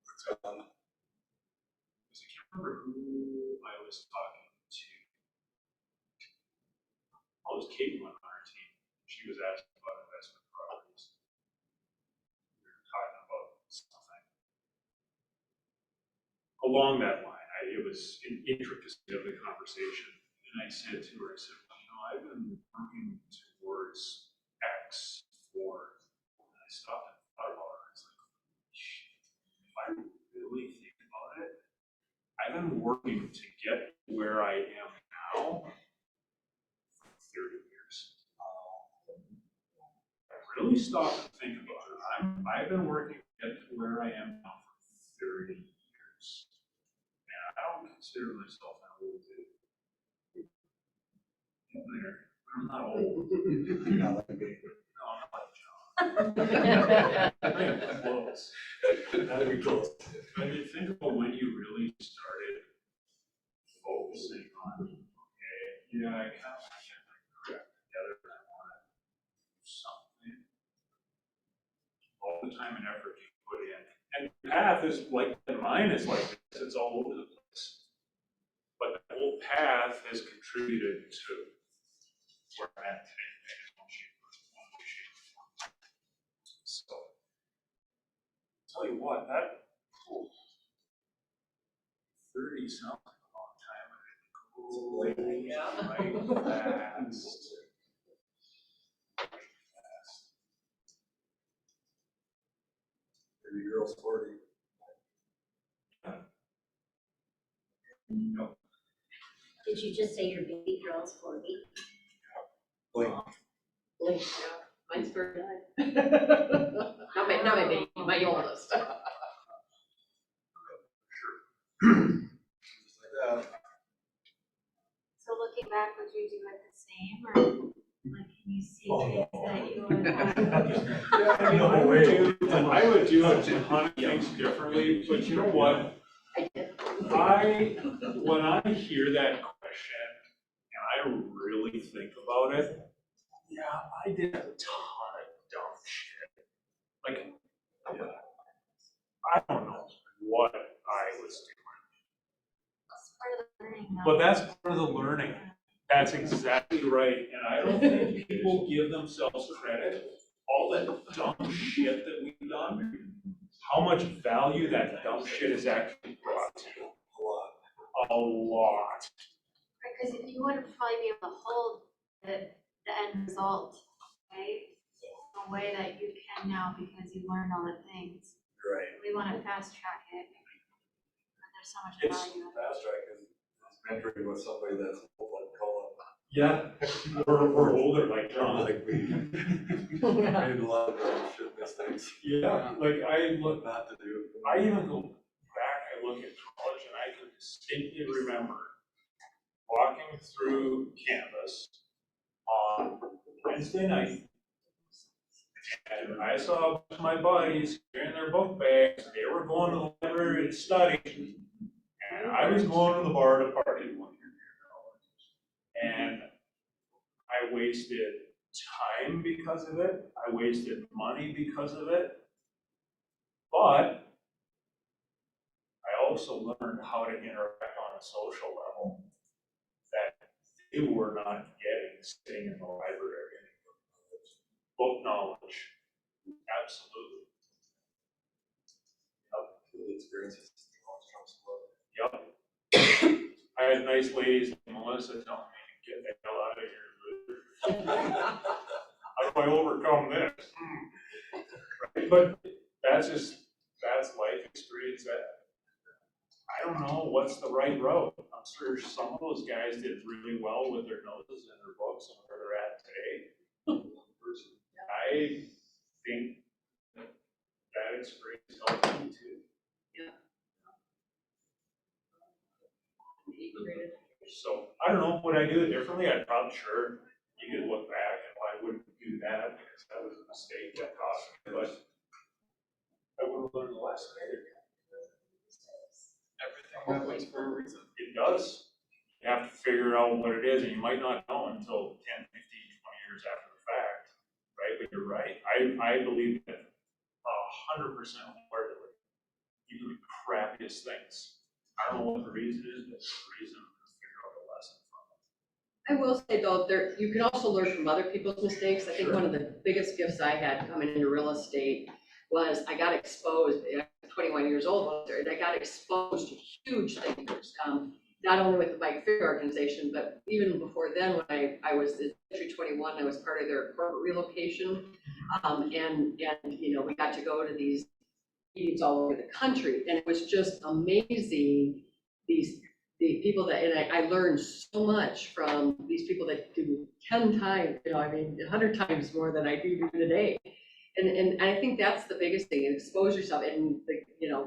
It's gone. I can't remember who I was talking to. Oh, it was Caitlin on our team. She was asking about investment properties. We were talking about something along that line. It was an intricacy of the conversation. And I said to her, well, I've been working towards X for, and I stopped and thought about it. It's like, if I really think about it, I've been working to get where I am now for 30 years. really stop and think about it, I've been working to get to where I am now for 30 years. And I don't consider myself an old dude. I'm not old. You're not like me. No, I'm not John. I'm close. That'd be close. But you think about when you really started focusing on, okay, yeah, I kind of want to get my crap together, but I want to do something. All the time and effort you put in. And the path is like, mine is like this, it's all over the place. But the whole path has contributed to where I'm at today. So, tell you what, that 30 sounds like a long time. Right fast. Maybe girls 40. No. Did you just say your baby girl's 40? Blink. Blink, yeah, mine's 39. Not my baby, my oldest. Just like that. So looking back, would you do it the same, or like, can you see Oh, traits no. that you would have? I would do a ton of things differently, but you know what? When I hear that question, and I really think about it, yeah, I did a ton of dumb shit. Like, I don't know what I was doing. That's part of the learning, though. But that's part of the learning. That's exactly right. And I don't think people give themselves credit. All that dumb shit that we've done, how much value that dumb shit has actually brought to you. A lot. Because if you wouldn't probably be able to hold the end result, right? The way that you can now because you learned all the things. Right. We want to fast track it. But there's so much It's value in it. fast track is mentoring with somebody that's like Colin. Yeah, we're older like John. Like me. Made a lot of shit mistakes. Yeah, like I look, Not to do. I even go back, I look at college and I can distinctly remember walking through campus on Wednesday night. And I saw my buddies carrying their book bags, they were going to the library to study. And I was going to the bar to party. And I wasted time because of it. I wasted money because of it. But I also learned how to interact on a social level that they were not getting sitting in the library. Book knowledge, absolutely. Yep. Experiences. Yep. I had nice ladies like Melissa telling me, get the hell out of here. How do I overcome this? Right? But that's life experience that, I don't know what's the right road. I'm sure some of those guys did really well with their noses and their books and where they're at today. I think that experience helped me too. So, I don't know, would I do it differently? I'd probably, sure, you could look back and why wouldn't do that, because that was a mistake that cost me, but I would have learned the lesson either. Everything happens for a reason. It does. You have to figure out what it is, and you might not know until 10, 15, 20 years after the fact, right? But you're right. I believe that 100% wholeheartedly. You do the crappiest things. I don't know what the reason is, but the reason is figure out a lesson from it. I will say though, you can also learn from other people's mistakes. I think one of the biggest gifts I had coming into real estate was I got exposed, at 21 years old, and I got exposed to huge thinkers. Not only with the Mike Fair organization, but even before then, when I was at Century 21, I was part of their corporate relocation. And you know, we got to go to these meetings all over the country, and it was just amazing, these the people that, and I learned so much from these people that do 10 times, 100 times more than I do today. And I think that's the biggest thing, expose yourself, and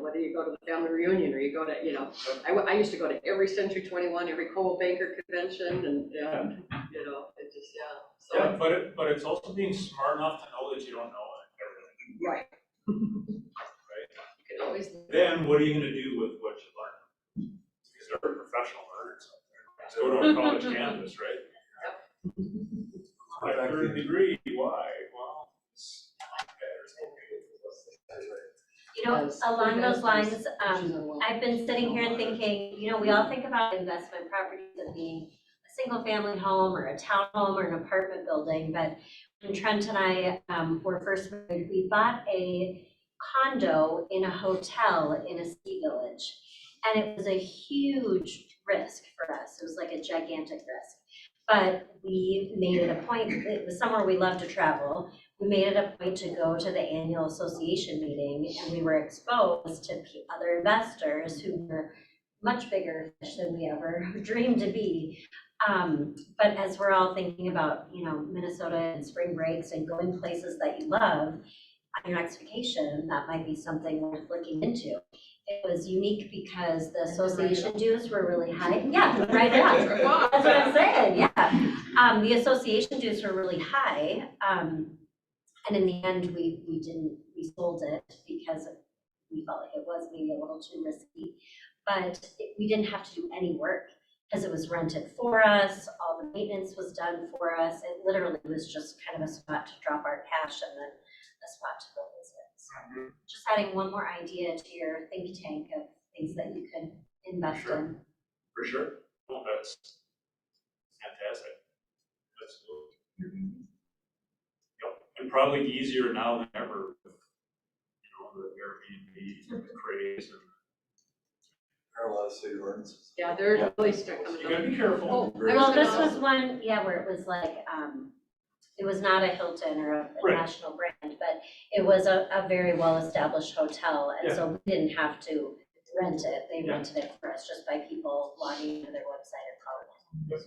whether you go to the family reunion or you go to, I used to go to every Century 21, every Coldwell Banker convention, and it just, so. Yeah, but it's also being smart enough to know that you don't know everything. Right. Right? You can always. Then what are you gonna do with what you learn? Because they're professional learners out there. Just go to a college campus, right? My third degree, why? Well, it's You know, along those lines, I've been sitting here and thinking, we all think about investment properties as being a single family home or a townhome or an apartment building, but when Trent and I were first married, we bought a condo in a hotel in a ski village. And it was a huge risk for us. It was like a gigantic risk. But we made it a point, it was somewhere we love to travel. We made it a point to go to the annual association meeting, and we were exposed to other investors who were much bigger fish than we ever dreamed to be. But as we're all thinking about, Minnesota and spring breaks and going places that you love on your next vacation, that might be something worth looking into. It was unique because the association dues were really high. Yeah, right on. That's what I'm saying, yeah. The association dues were really high. And in the end, we sold it because we felt like it was maybe a little too risky. But we didn't have to do any work because it was rented for us. All the maintenance was done for us. It literally was just kind of a spot to drop our cash and then a spot to go visit. So just adding one more idea to your think tank of things that you could invest in. For sure. Well, that's fantastic. That's cool. Yep. And probably easier now than ever with, the Airbnb craze and. There are a lot of city ordinances. Yeah, they're really stuck coming You gotta up. be careful. Oh, Well, this was one, where it was like, it was not a Hilton or a Right. national brand, but it was a very well-established hotel, and so we didn't have to rent it. They rented it for us just by people logging into their website or calling it.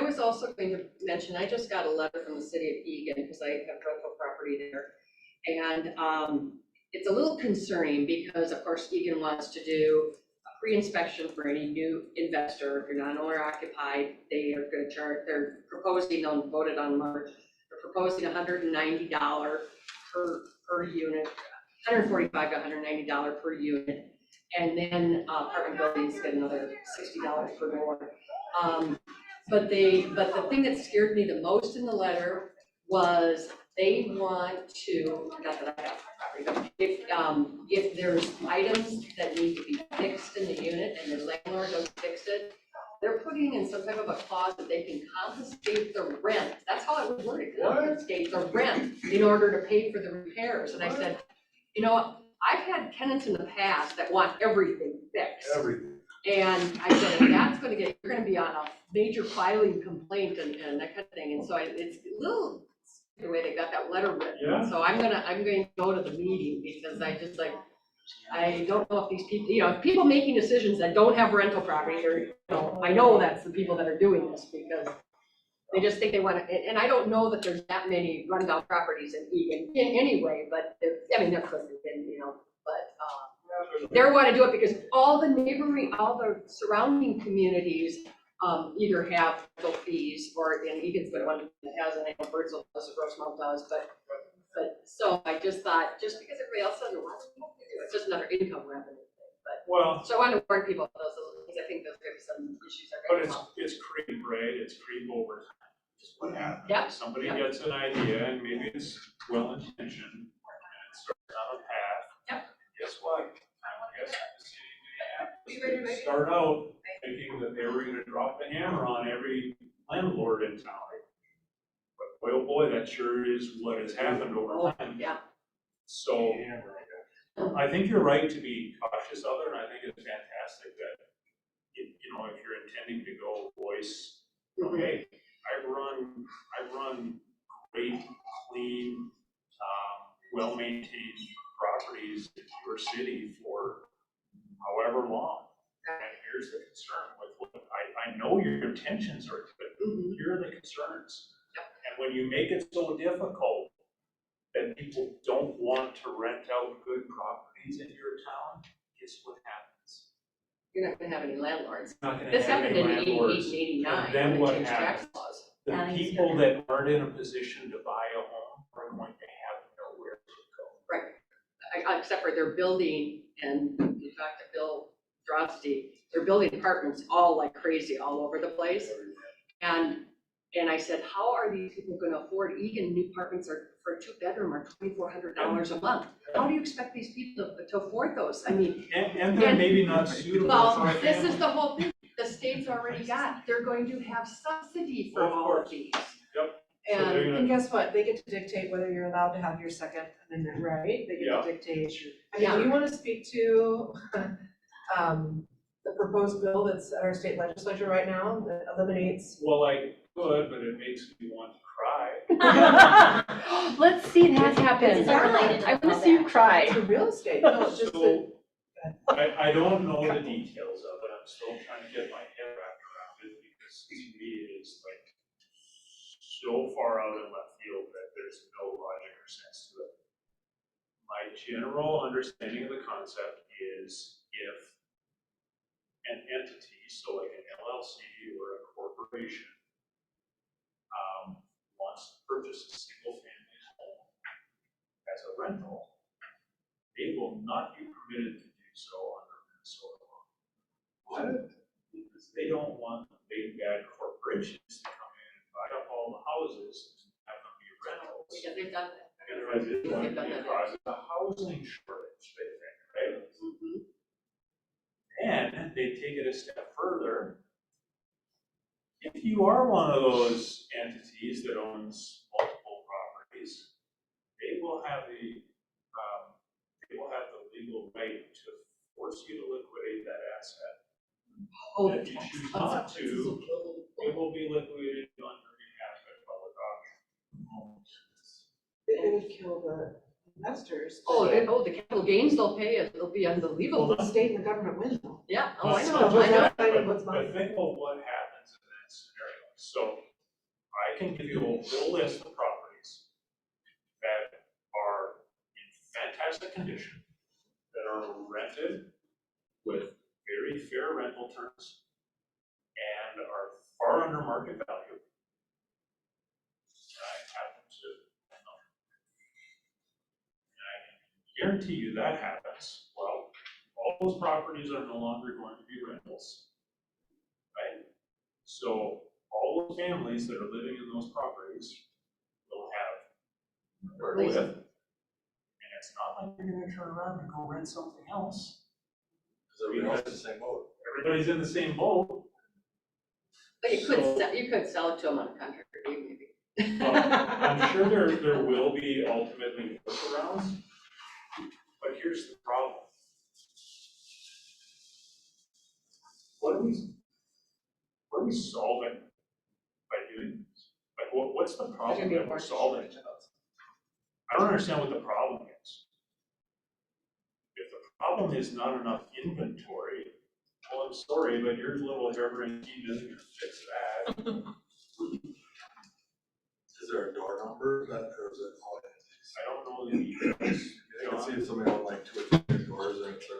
I was also going to mention, I just got a letter from the city of Eagan because I have rental property there. And it's a little concerning because of course Eagan wants to do a pre-inspection for any new investor. If you're not owner occupied, they are going to charge, they're proposing on, voted on March, they're proposing $190 per unit, $145 to $190 per unit. And then apartment buildings get another $60 per door. But the thing that scared me the most in the letter was they want to, not that I have property, but if there's items that need to be fixed in the unit and the landlord doesn't fix it, they're putting in some type of a clause that they can confiscate the rent. That's how it was worded, confiscate the rent in order to pay for the repairs. And I said, I've had tenants in the past that want everything fixed. Everything. And I said, you're gonna be on a major filing complaint and that kind of thing. And so it's a little the way they got that letter written. Yeah. So I'm going to go to the meeting because I don't know if these people, if people making decisions that don't have rental property, or, I know that's the people that are doing this because they just think they want to, and I don't know that there's that many rundown properties in Eagan in any way, but there could have been, but they want to do it because all the surrounding communities either have rental fees or, and Egan's been one that has, and I know Birdsville does, or Rosemount does, but so I just thought, just because everybody else doesn't want to do it, it's just another income revenue thing, but. Well, So I want to warn people about those little things. I think those are some issues that are but going to come. it's creep, right? It's creep over time. Just what happens. Yep. Somebody Yep. gets an idea and maybe it's well intentioned and it starts on a path. Yep. Guess what? I guess the city of You ready, Minneapolis baby? start out thinking that they were gonna drop the hammer on every landlord in town. But boy, oh boy, that sure is what has happened over time. Yeah. So I think you're right to be cautious of it, and I think it's fantastic that, if you're intending to go voice, hey, I run great, clean, well-maintained properties in your city for however long. And here's the concern with what, I know your intentions are good, here are the concerns. And when you make it so difficult that people don't want to rent out good properties in your town, guess what happens? You're not gonna have any landlords. You're not gonna This have happened any in 88 and landlords. 89 And then when what they changed tax happens? laws. The Yeah, he's people that aren't in a position to buy a home are going to have nowhere to go. Except for they're building, and you talked to Bill Drosty, they're building apartments all like crazy all over the place. And I said, how are these people gonna afford, even new apartments are, for a 2-bedroom are $2,400 a month? How do you expect these people to afford those? I mean, And they're maybe not suitable well, for a this is family. the whole thing, the state's already got, they're going to have subsidy for Of all course. of these. Yep. So And they're And guess what? They get to dictate whether you're allowed to have your second amendment right. They get to dictate. I mean, do you want to speak to, the proposed bill that's at our state legislature right now that eliminates? Well, I could, but it makes me want to cry. Let's see that happen. It's unrelated to I all wanna see you that. cry. To real estate, no, it's just that. So, I don't know the details of it, I'm still trying to get my head wrapped around it, because to me it is like so far out in left field that there's no logic or sense to it. My general understanding of the concept is if an entity, so like an LLC or a corporation, wants to purchase a single family home as a rental, they will not be permitted to do so under Minnesota law. What? Because they don't want big bad corporations to come in and buy up all the houses and have them be rentals. Yeah, they've done that. Because it's going to cause a housing shortage, they think, right? And they take it a step further. If you are one of those entities that owns multiple properties, they will have the legal right to force you to liquidate that asset. And if you choose not to, it will be liquidated on your behalf at public auction. It would kill the investors. The capital gains they'll pay, it'll be unbelievable. The state and the government win though. Yeah, oh, I So know, what's I know. that kind of what's But think of what happens in that scenario. So I can give you a whole list of properties that are in fantastic condition, that are rented with very fair rental terms and are far under market value. And I happen to know. And I can guarantee you that happens. Well, all those properties are no longer going to be rentals, right? So all those families that are living in those properties will have where to live. And it's not like you're gonna turn around and go rent something else. Because everybody else is the same boat. Everybody's in the same boat. But you could sell it to them on a contract review maybe. I'm sure there will be ultimately workarounds, but here's the problem. What are we solving by doing this? Like, what's the problem that we're solving? I don't understand what the problem is. If the problem is not enough inventory, well, I'm sorry, but your little harebrained team isn't gonna fix that. Is there a door number that, or is it all entities? I don't know the details. You can see if somebody owned like 2 or 3 doors and it's a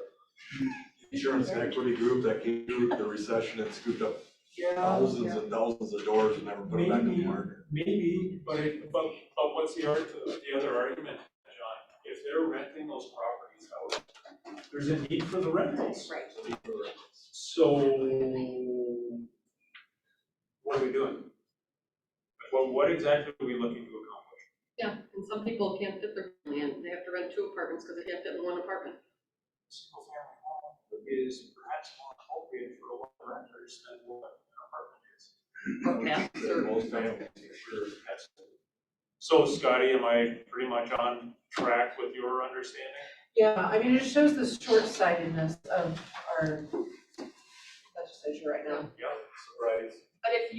insurance equity group that came through the recession and scooped up thousands and thousands of doors and never put them back in the market. Maybe, but what's the other argument, John? If they're renting those properties out, there's a need for the rentals. Right. So what are we doing? Well, what exactly are we looking to accomplish? Yeah, and some people can't fit their family in, they have to rent 2 apartments because they can't fit in one apartment. Single family home is perhaps more appropriate for a lot of renters than what an apartment is. Most families, sure. So Scotty, am I pretty much on track with your understanding? Yeah, I mean, it shows the short-sightedness of our legislature right now. Yeah, surprise. But if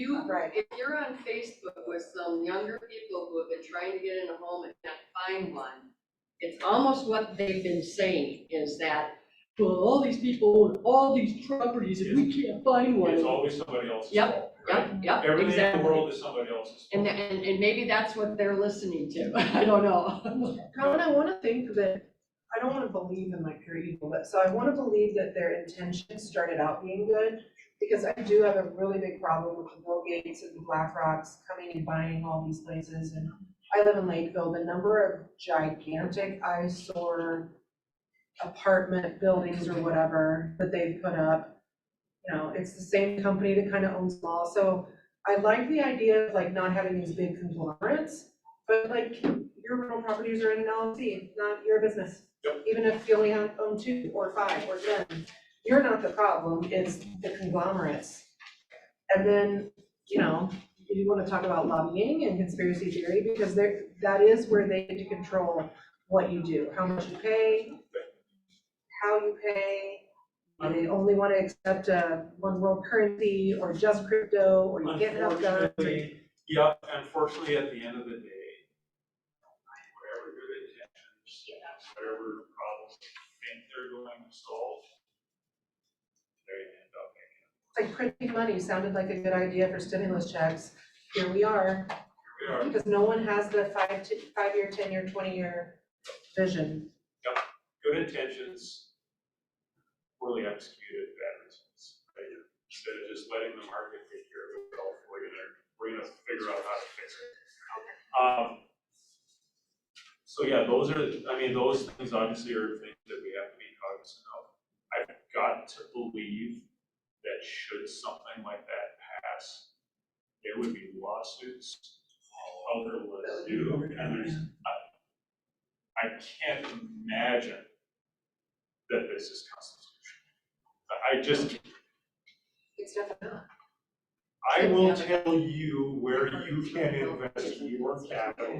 you're on Facebook with some younger people who have been trying to get in a home and can't find one, it's almost what they've been saying is that well, all these people own all these properties and we can't find one. It's always somebody else's Yep, fault, right? Yep, Everything in the exactly. world is somebody else's fault. And maybe that's what they're listening to, I don't know. Colin, I wanna think that, I don't wanna believe in like pure evil, but so I wanna believe that their intentions started out being good. Because I do have a really big problem with the Bill Gates and the BlackRocks coming and buying all these places, and I live in Lakeville, the number of gigantic eyesore apartment buildings or whatever that they've put up, you know, it's the same company that kind of owns them all, so I like the idea of like not having these big conglomerates, but like your rental properties are in an LLC, not your business. Yep. Even if you only own 2 or 5 or 10, you're not the problem, it's the conglomerates. And then, you know, you wanna talk about lobbying and conspiracy theory, because that is where they get to control what you do, how much you pay, how you pay. They only wanna accept one world currency, or just crypto, or you can't have guns. Unfortunately, at the end of the day, whatever good intentions, whatever problems they think they're going to solve, they end up making. Like printing money sounded like a good idea for stimulus checks, here we are. We are. Because no one has the 5-year, 10-year, 20-year vision. Good intentions, poorly executed, bad results. Right? Instead of just letting the market take care of it all for you, we're gonna figure out how to fix it. So yeah, those things obviously are things that we have to be cognizant of. I've got to believe that should something like that pass, there would be lawsuits out there with you, and I can't imagine that this is constitutional. It's definitely not. I will tell you where you can invest your capital,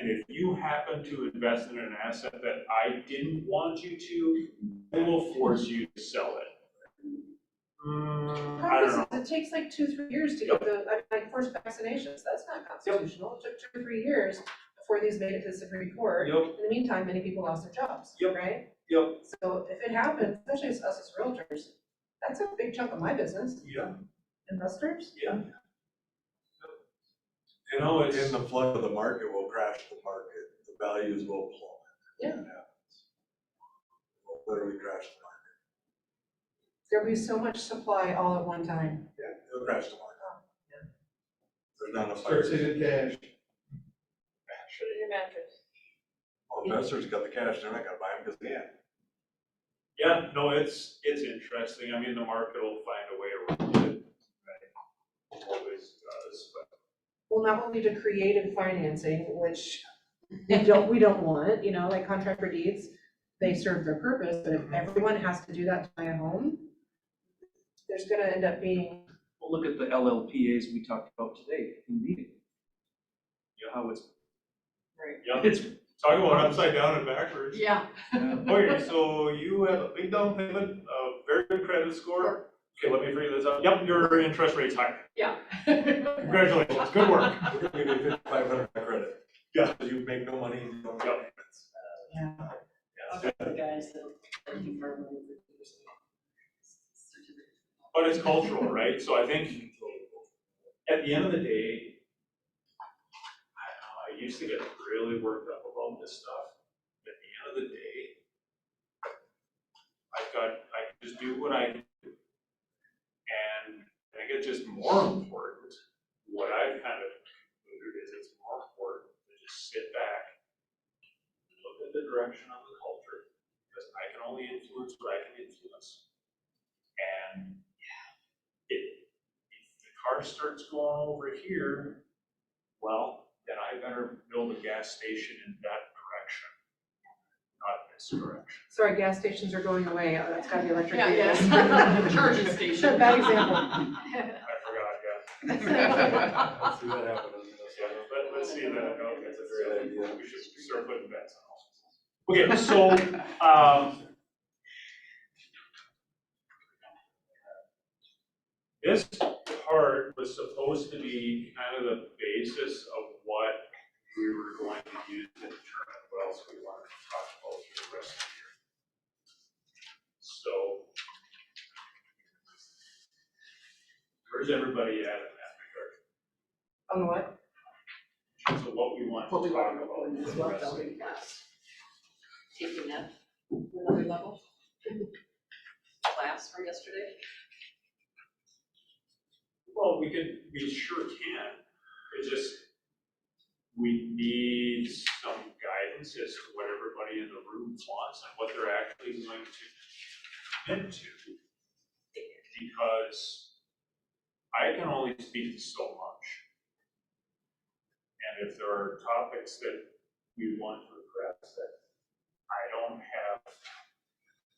and if you happen to invest in an asset that I didn't want you to, I will force you to sell it. I don't know. It takes like 2-3 years to get like forced vaccinations, that's not constitutional, it took 2 or 3 years before these made it to the Supreme Court. Yep. In the meantime, many people lost their jobs, Yep. right? Yep. So if it happens, especially as us as realtors, that's a big chunk of my business, Yeah. investors. Yeah. You know, it's. In the flood of the market will crash the market, the values will plummet. Yeah. Will literally crash the market. There'll be so much supply all at one time. Yeah, it'll crash the market. Yeah. There's not enough Start buyers. saving cash. Put it in your mattress. Well, investors got the cash, they're not gonna buy them because they can't. Yeah, no, it's interesting. I mean, the market will find a way around it. Right? Always does, but. Well, not only to creative financing, which we don't want, you know, like contract for deeds, they serve their purpose, but if everyone has to do that to buy a home, there's gonna end up being. Well, look at the LLPAs we talked about today in meeting. You know, how it's, Yeah, it's, talk about upside down and backwards. Yeah. Okay, so you have a big down payment, a very good credit score. Okay, let me figure this out. Yep, your interest rate's high. Yeah. Congratulations, good work. We're gonna give you 5,500 credit. Yeah. You make no money, you don't. Yep. Yeah. The guys that do for But it's cultural, right? So I think at the end of the day, I don't know, I used to get really worked up about this stuff. At the end of the day, I can just do what I do. And I think it's just more important, what I've kind of concluded is it's more important to just sit back, look at the direction of the culture, because I can only influence what I can influence. And if the car starts going over here, well, then I better build a gas station in that direction, not this direction. Sorry, gas stations are going away, that's gotta be electric Yeah, vehicles. yes. Charging station. Bad example. I forgot, yeah. Let's see that happen. Yeah, let's see that, okay. That's a great idea. We should start putting bets on all. Okay, so, this part was supposed to be kind of the basis of what we were going to use to determine what else we wanted to talk about for the rest of the year. Where's everybody at in that regard? On what? In terms of what we want What to we talk want to about. go in for as the well, rest of building the- class. Taking that another level class from yesterday. Well, we sure can. It's just, we need some guidance as to what everybody in the room wants and what they're actually going to commit to. Because I can only speak to so much. And if there are topics that we want to address that I don't have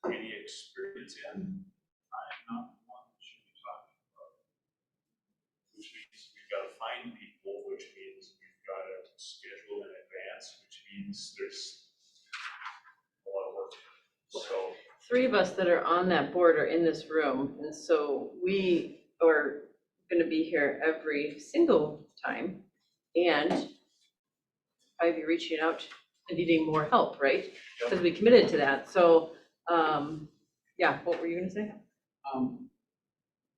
any experience in, I'm not the one that should be talking about it. Which means we've got to find people, which means we've got to schedule in advance, which means there's a lot of work. So, 3 of us that are on that board are in this room, and so we are gonna be here every single time, and I'd be reaching out and needing more help, right? Because we committed to that, so, yeah, what were you gonna say?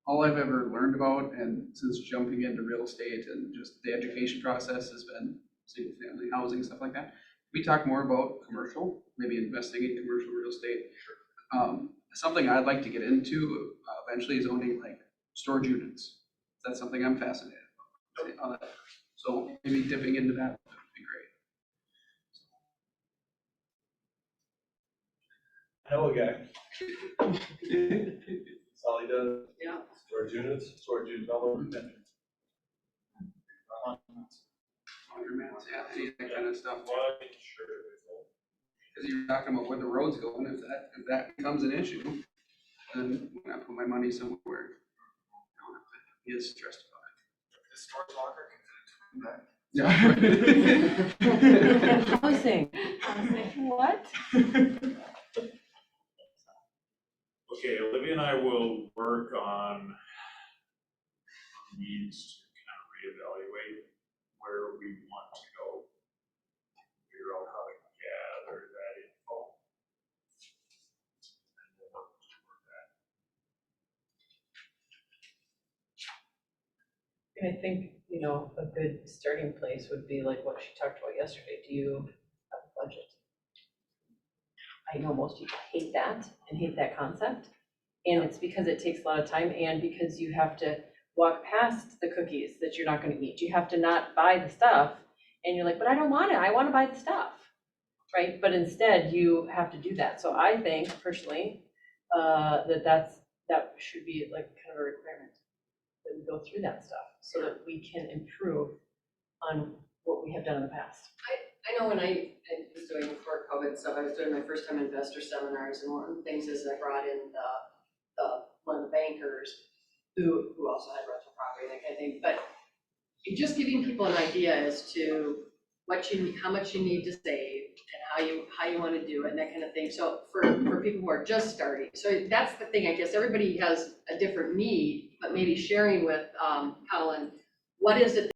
All I've ever learned about, and since jumping into real estate and just the education process has been single family housing, stuff like that. We talk more about commercial, maybe investing in commercial real estate. Something I'd like to get into eventually is owning like storage units. That's something I'm fascinated about. So maybe dipping into that would be great. I know a guy. That's all he does. Yeah. Storage units all over the country. Laundromats, yeah, any of that kind of stuff. well, sure. Because you're talking about where the road's going, if that becomes an issue, then when I put my money somewhere, I don't have to be as stressed about it. Yeah. Housing. What? Okay, Olivia and I will work on needs to kind of reevaluate where we want to go. Figure out how to gather that info. And we'll work toward that. And I think, a good starting place would be like what she talked about yesterday. Do you have a budget? I know most people hate that and hate that concept. And it's because it takes a lot of time and because you have to walk past the cookies that you're not gonna eat. You have to not buy the stuff and you're like, but I don't want it. I wanna buy the stuff, right? But instead you have to do that. So I think personally, that should be like kind of a requirement. That we go through that stuff so that we can improve on what we have done in the past. I know when I was doing before COVID stuff, I was doing my first time investor seminars, and one of the things is I brought in one of the bankers who also had rental property, that kind of thing, but just giving people an idea as to how much you need to save and how you want to do it and that kind of thing. So for people who are just starting, so that's the thing, I guess everybody has a different need, but maybe sharing with Colin, what is it